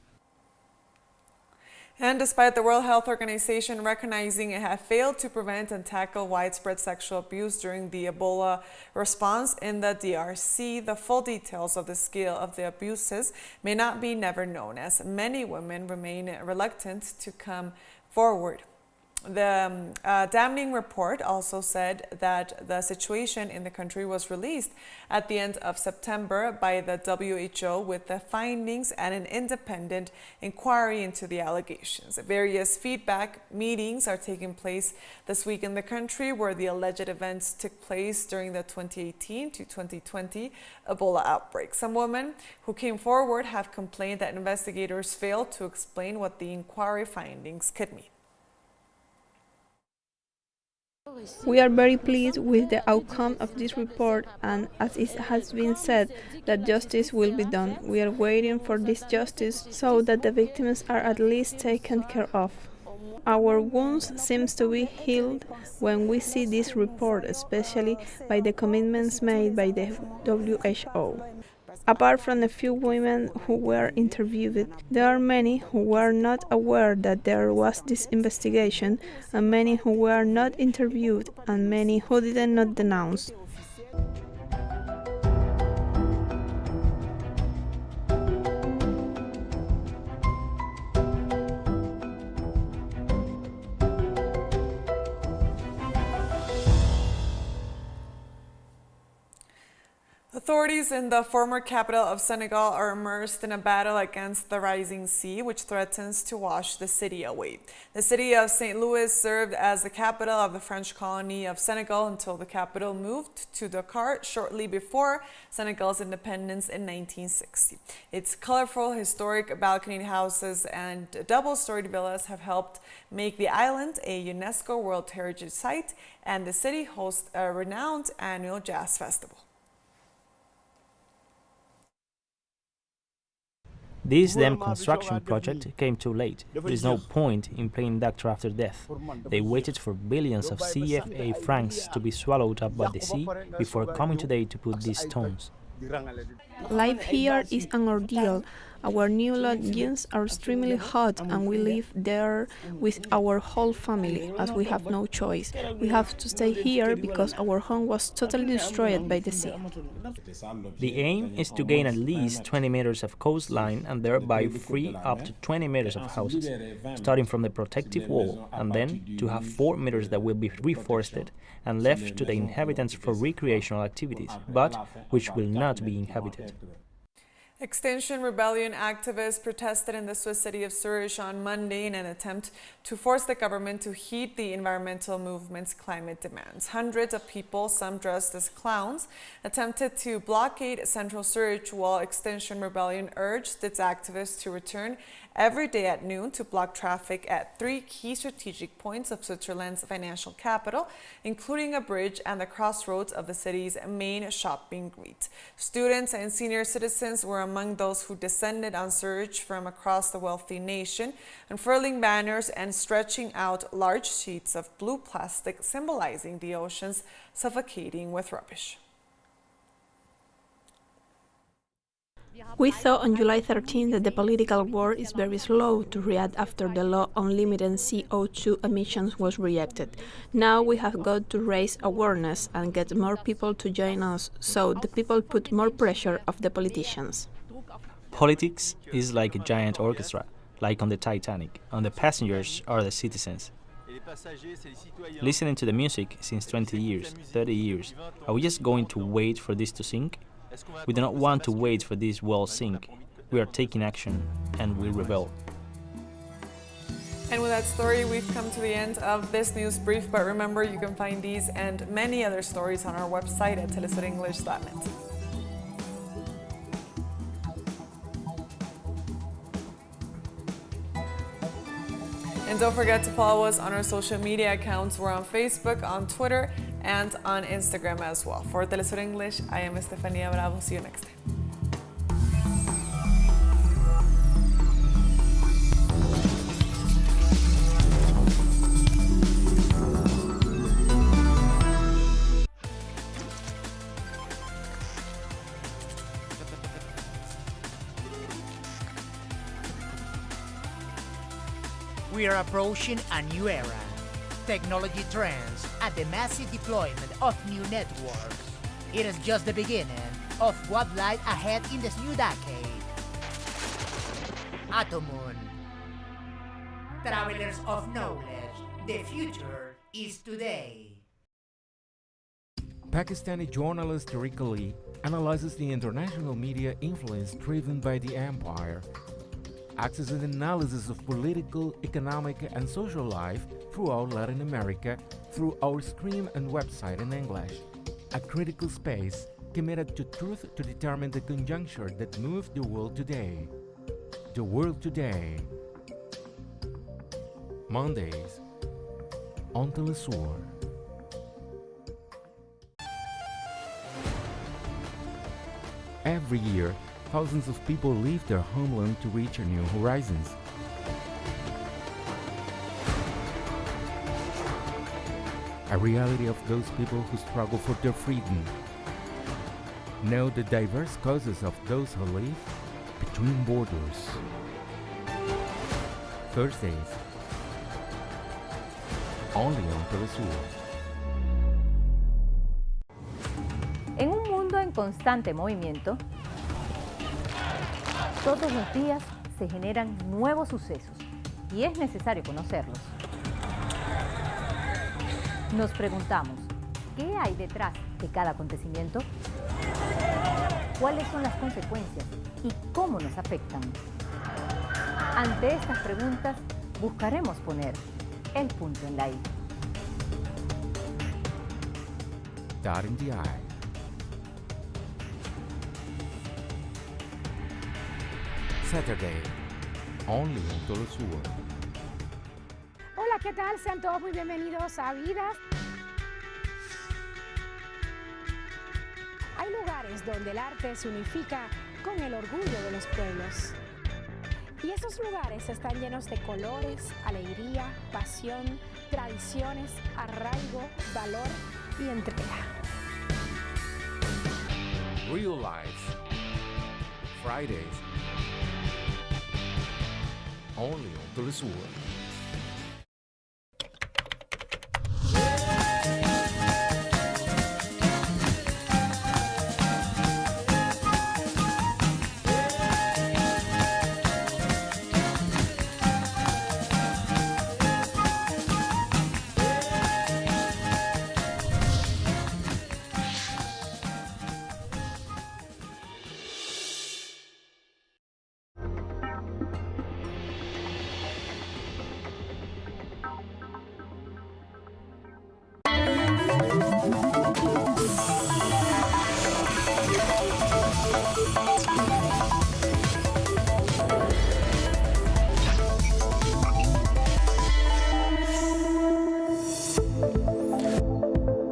And despite the World Health Organization recognizing it had failed to prevent and tackle widespread sexual abuse during the Ebola response in the DRC, the full details of the scale of the abuses may not be never known, as many women remain reluctant to come forward. The damning report also said that the situation in the country was released at the end of September by the WHO with the findings and an independent inquiry into the allegations. Various feedback meetings are taking place this week in the country, where the alleged events took place during the 2018 to 2020 Ebola outbreak. Some women who came forward have complained that investigators failed to explain what the inquiry findings could mean. We are very pleased with the outcome of this report, and as it has been said, that justice will be done. We are waiting for this justice so that the victims are at least taken care of. Our wounds seem to be healed when we see this report, especially by the commitments made by the WHO. Apart from the few women who were interviewed, there are many who were not aware that there was this investigation, and many who were not interviewed, and many who did not denounce. Authorities in the former capital of Senegal are immersed in a battle against the rising sea, which threatens to wash the city away. The city of St. Louis served as the capital of the French colony of Senegal until the capital moved to Dakar shortly before Senegal's independence in 1960. Its colorful, historic balconied houses and double-storied villas have helped make the island a UNESCO World Heritage Site, and the city hosts a renowned annual jazz festival. This dam construction project came too late. There is no point in playing doctor after death. They waited for billions of CFA francs to be swallowed up by the sea before coming today to put these stones. Life here is an ordeal. Our new lodgings are extremely hot, and we live there with our whole family, as we have no choice. We have to stay here because our home was totally destroyed by the sea. The aim is to gain at least 20 meters of coastline and thereby free up to 20 meters of houses, starting from the protective wall, and then to have 4 meters that will be reforested and left to the inhabitants for recreational activities, but which will not be inhabited. Extinction Rebellion activists protested in the Swiss city of Zurich on Monday in an attempt to force the government to heed the environmental movement's climate demands. Hundreds of people, some dressed as clowns, attempted to blockade central Zurich, while Extinction Rebellion urged its activists to return every day at noon to block traffic at 3 key strategic points of Switzerland's financial capital, including a bridge and the crossroads of the city's main shopping street. Students and senior citizens were among those who descended on Zurich from across the wealthy nation, unfurling banners and stretching out large sheets of blue plastic symbolizing the oceans suffocating with rubbish. We thought on July 13 that the political world is very slow to react after the law on limiting CO2 emissions was rejected. Now we have got to raise awareness and get more people to join us, so the people put more pressure on the politicians. Politics is like a giant orchestra, like on the Titanic, and the passengers are the citizens. Listening to the music since 20 years, 30 years, are we just going to wait for this to sink? We do not want to wait for this wall sink. We are taking action, and we rebel. And with that story, we've come to the end of this news brief, but remember, you can find these and many other stories on our website at telesurenglish.net. And don't forget to follow us on our social media accounts. We're on Facebook, on Twitter, and on Instagram as well. For TeleSUR English, I am Estefania Bravo. See you next time. We are approaching a new era. Technology trends and the massive deployment of new networks. It is just the beginning of what lies ahead in this new decade. Atomun. Travelers of knowledge, the future is today. Pakistani journalist Tariq Ali analyzes the international media influence driven by the empire, acts as an analysis of political, economic, and social life throughout Latin America through our stream and website in English. A critical space committed to truth to determine the conjuncture that moved the world today. The World Today. Mondays on TeleSUR. Every year, thousands of people leave their homeland to reach new horizons. A reality of those people who struggle for their freedom. Know the diverse causes of those who live between borders. Thursdays, only on TeleSUR. En un mundo en constante movimiento, todos los días se generan nuevos sucesos y es necesario conocerlos. Nos preguntamos, ¿qué hay detrás de cada acontecimiento? ¿Cuáles son las consecuencias y cómo nos afectan? Ante estas preguntas, buscaremos poner el punto en la I. Dot in the I. Saturday, only on TeleSUR. Hola, ¿qué tal? Sean todos muy bienvenidos a Vidas. Hay lugares donde el arte se unifica con el orgullo de los pueblos. Y esos lugares están llenos de colores, alegría, pasión, tradiciones, arraigo, valor y entrega. Real Life. Fridays, only on TeleSUR.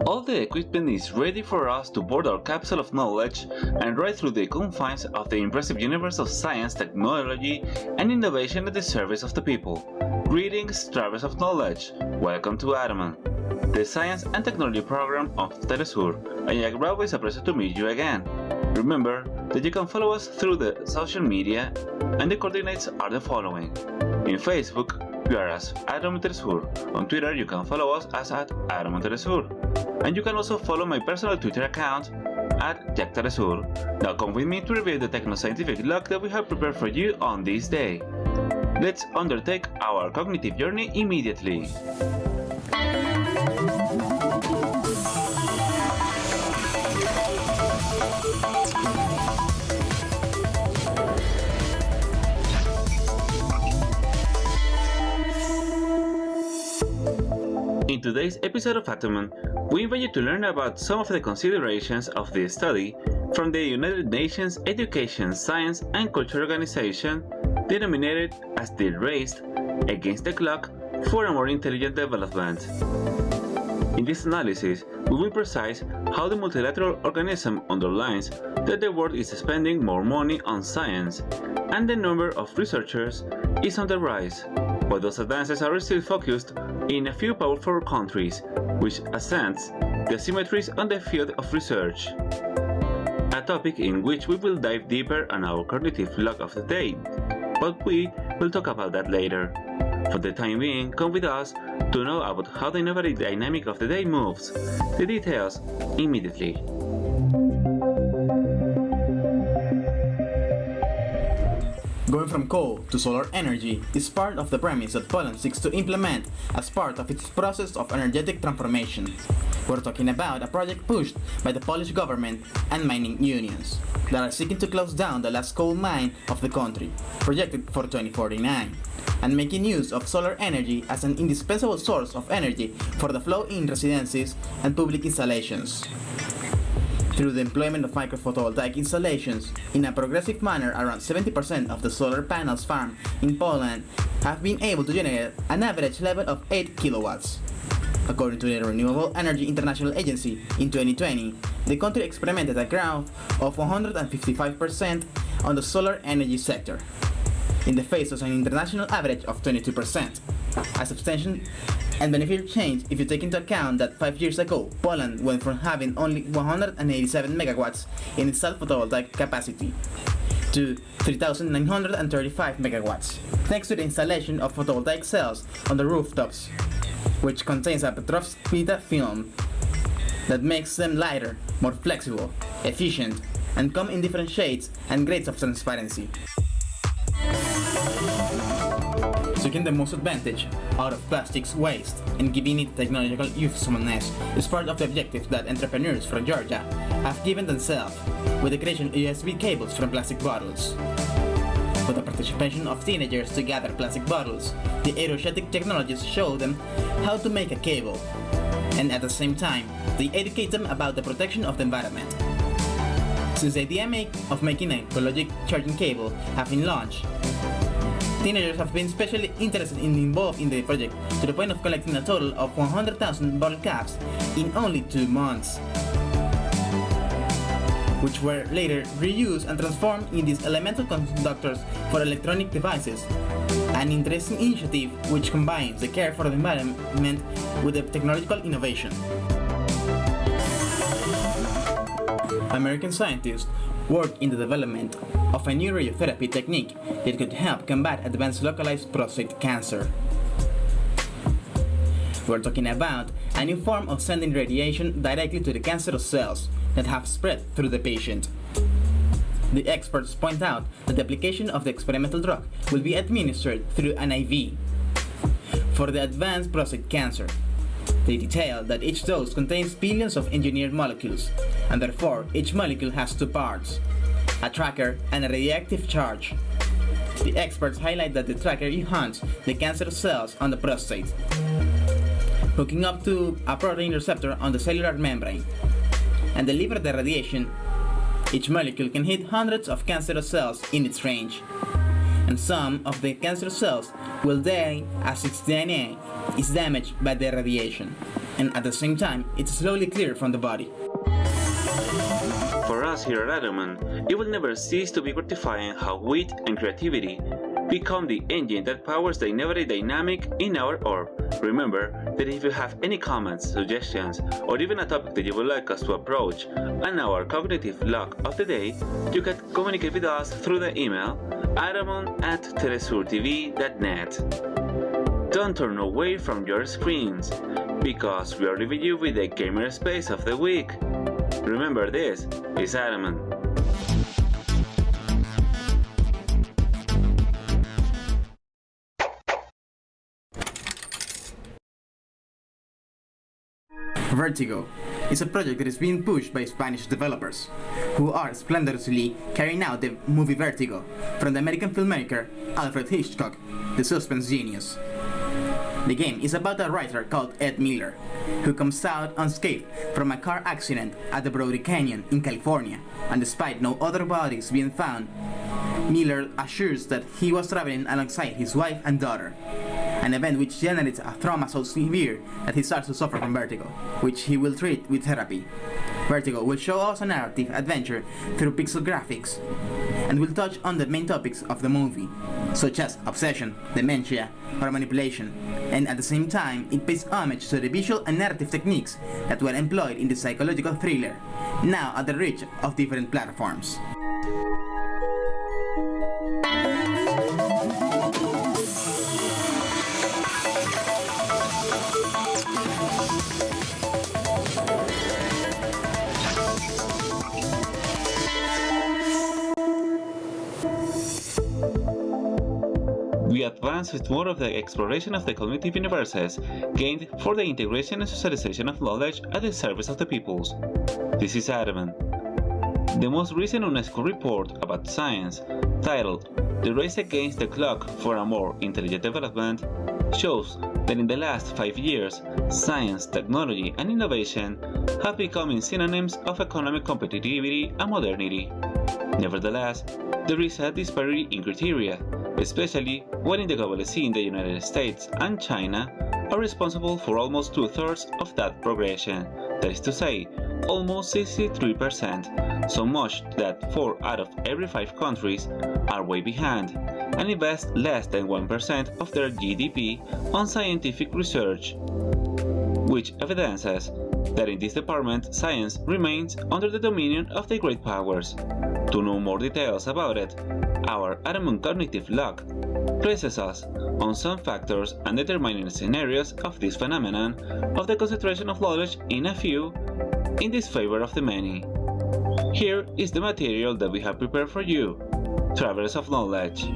All the equipment is ready for us to board our capsule of knowledge and ride through the confines of the impressive universe of science, technology, and innovation at the service of the people. Greetings, travelers of knowledge. Welcome to Adaman, the science and technology program of TeleSUR. I am always a pleasure to meet you again. Remember that you can follow us through the social media, and the coordinates are the following. In Facebook, we are as Adaman TeleSUR. On Twitter, you can follow us as at Adaman TeleSUR. And you can also follow my personal Twitter account at JackTeleSUR. Now come with me to review the techno-scientific log that we have prepared for you on this day. Let's undertake our cognitive journey immediately. In today's episode of Atoman, we invite you to learn about some of the considerations of this study from the United Nations Education, Science and Culture Organization, denominated as the Race Against the Clock for a More Intelligent Development. In this analysis, we will precise how the multilateral organism underlines that the world is spending more money on science, and the number of researchers is on the rise, but those advances are still focused in a few powerful countries, which accents the asymmetries on the field of research. A topic in which we will dive deeper on our cognitive log of the day, but we will talk about that later. For the time being, come with us to know about how the innovative dynamic of the day moves. The details immediately. Going from coal to solar energy is part of the premise that Poland seeks to implement as part of its process of energetic transformation. We're talking about a project pushed by the Polish government and mining unions that are seeking to close down the last coal mine of the country, projected for 2049, and making use of solar energy as an indispensable source of energy for the flow in residences and public installations. Through the employment of microphotovoltaic installations, in a progressive manner, around 70% of the solar panels farmed in Poland have been able to generate an average level of 8 kilowatts. According to the Renewable Energy International Agency, in 2020, the country experimented a growth of 155% on the solar energy sector. in the face of an international average of 22%. A substantial and beneficial change if you take into account that 5 years ago, Poland went from having only 187 megawatts in its self-photovoltaic capacity to 3,935 megawatts, thanks to the installation of photovoltaic cells on the rooftops, which contains a Petrovskite film that makes them lighter, more flexible, efficient, and come in different shades and grades of transparency. Taking the most advantage out of plastics waste and giving it technological usefulness is part of the objective that entrepreneurs from Georgia have given themselves with the creation of USB cables from plastic bottles. With the participation of teenagers to gather plastic bottles, the aerostatic technologists show them how to make a cable, and at the same time, they educate them about the protection of the environment. Since the idea of making an ecologic charging cable have been launched, teenagers have been especially interested and involved in the project to the point of collecting a total of 100,000 bottle caps in only 2 months, which were later reused and transformed in these elemental conductors for electronic devices. An interesting initiative which combines the care for the environment with the technological innovation. American scientists worked in the development of a new radiotherapy technique that could help combat advanced localized prostate cancer. We're talking about a new form of sending radiation directly to the cancerous cells that have spread through the patient. The experts point out that the application of the experimental drug will be administered through an IV for the advanced prostate cancer. They detail that each dose contains billions of engineered molecules, and therefore each molecule has 2 parts, a tracker and a radioactive charge. The experts highlight that the tracker hunts the cancerous cells on the prostate, hooking up to a protein receptor on the cellular membrane, and deliver the radiation. Each molecule can hit hundreds of cancerous cells in its range, and some of the cancerous cells will die as its DNA is damaged by the radiation, and at the same time it's slowly cleared from the body. For us here at Adamant, it will never cease to be gratifying how wit and creativity become the engine that powers the innovative dynamic in our orb. Remember that if you have any comments, suggestions, or even a topic that you would like us to approach on our cognitive log of the day, you can communicate with us through the email adamant@telesurtv.net. Don't turn away from your screens, because we are leaving you with the gamer space of the week. Remember, this is Adamant. Vertigo is a project that is being pushed by Spanish developers, who are splendorously carrying out the movie Vertigo from the American filmmaker Alfred Hitchcock, the suspense genius. The game is about a writer called Ed Miller, who comes out unscathed from a car accident at the Brody Canyon in California, and despite no other bodies being found, Miller assures that he was traveling alongside his wife and daughter, an event which generates a trauma so severe that he starts to suffer from vertigo, which he will treat with therapy. Vertigo will show us a narrative adventure through pixel graphics, and will touch on the main topics of the movie, such as obsession, dementia, or manipulation, and at the same time it pays homage to the visual and narrative techniques that were employed in the psychological thriller, now at the reach of different platforms. We advance with more of the exploration of the cognitive universes gained for the integration and socialization of knowledge at the service of the peoples. This is Adamant. The most recent UNESCO report about science, titled The Race Against the Clock for a More Intelligent Development, shows that in the last 5 years, science, technology, and innovation have become synonyms of economic competitivity and modernity. Nevertheless, there is a disparity in criteria, especially when in the global scene the United States and China are responsible for almost 2/3 of that progression, that is to say, almost 63%, so much that 4 out of every 5 countries are way behind, and invest less than 1% of their GDP on scientific research, which evidences that in this department science remains under the dominion of the great powers. To know more details about it, our Aramon cognitive log places us on some factors and determining scenarios of this phenomenon of the concentration of knowledge in a few in disfavor of the many. Here is the material that we have prepared for you, Travelers of Knowledge.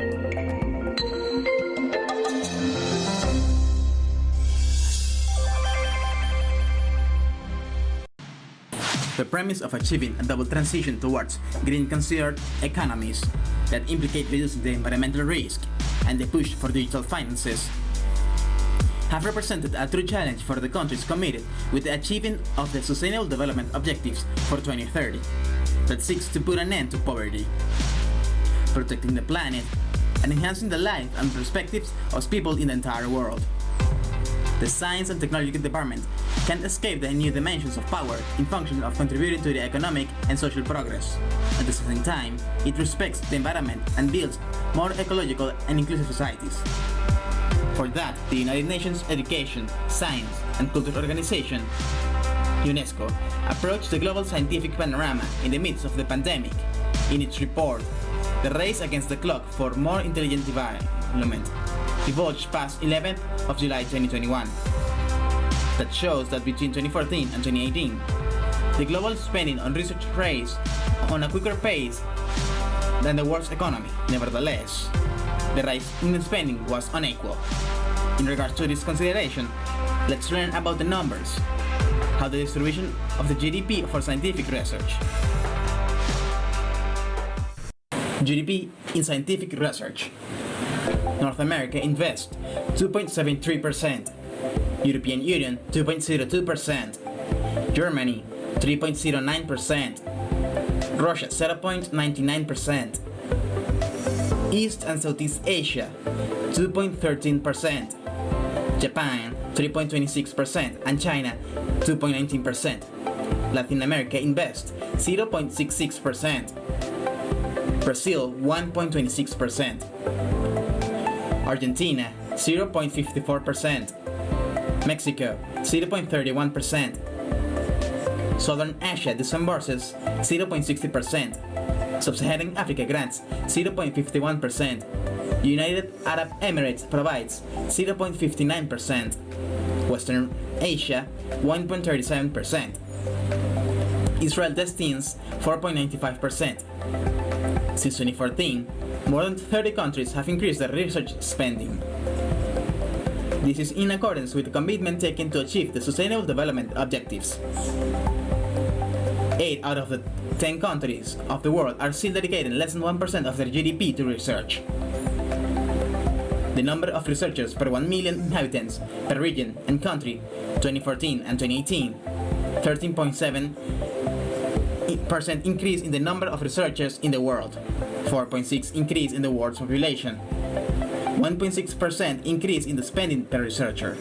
The premise of achieving a double transition towards green-considered economies that implicate reducing the environmental risk and the push for digital finances have represented a true challenge for the countries committed with the achieving of the Sustainable Development Objectives for 2030 that seeks to put an end to poverty, protecting the planet, and enhancing the life and perspectives of people in the entire world. The Science and Technology Department can't escape the new dimensions of power in function of contributing to the economic and social progress. At the same time, it respects the environment and builds more ecological and inclusive societies. For that, the United Nations Education, Science and Culture Organization, UNESCO, approached the global scientific panorama in the midst of the pandemic in its report, The Race Against the Clock for More Intelligent Development, divulged past 11th of July 2021, that shows that between 2014 and 2018, the global spending on research rose on a quicker pace than the world's economy. Nevertheless, the rise in spending was unequal. In regards to this consideration, let's learn about the numbers, how the distribution of the GDP for scientific research. GDP in scientific research. North America invests 2.73%, European Union 2.02%, Germany 3.09%, Russia 0.99%, East and Southeast Asia 2.13%, Japan 3.26%, and China 2.19%. Latin America invests 0.66%, Brazil 1.26%, Argentina 0.54%, Mexico 0.31%, Southern Asia disemburses 0.60%, Sub-Saharan Africa grants 0.51%, United Arab Emirates provides 0.59%, Western Asia 1.37%, Israel destines 4.95%. Since 2014, more than 30 countries have increased their research spending. This is in accordance with the commitment taken to achieve the Sustainable Development Objectives. 8 out of the 10 countries of the world are still dedicating less than 1% of their GDP to research. The number of researchers per 1 million inhabitants per region and country, 2014 and 2018, 13.7% increase in the number of researchers in the world, 4.6% increase in the world's population, 1.6% increase in the spending per researcher.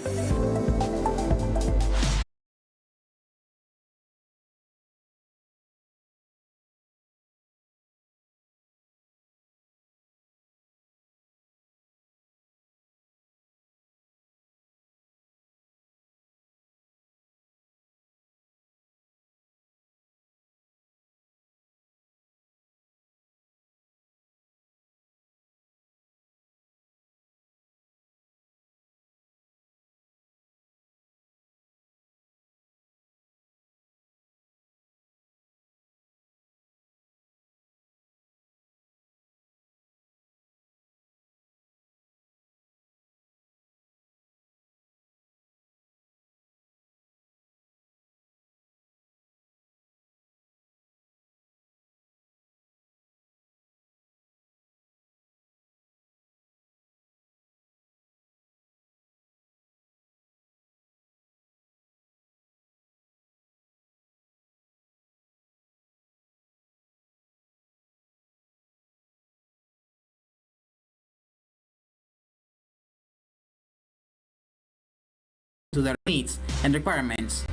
To their needs and requirements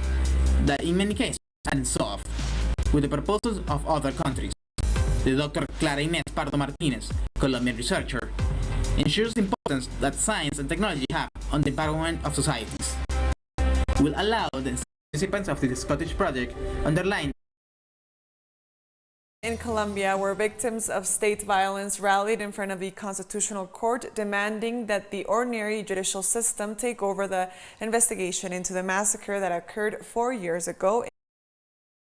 that in many cases are solved with the proposals of other countries. The Dr. Clara Inés Pardo Martinez, Colombian researcher, ensures the importance that science and technology have on the empowerment of societies. Will allow the participants of the Scottish project underline in Colombia, where victims of state violence rallied in front of the Constitutional Court, demanding that the ordinary judicial system take over the investigation into the massacre that occurred 4 years ago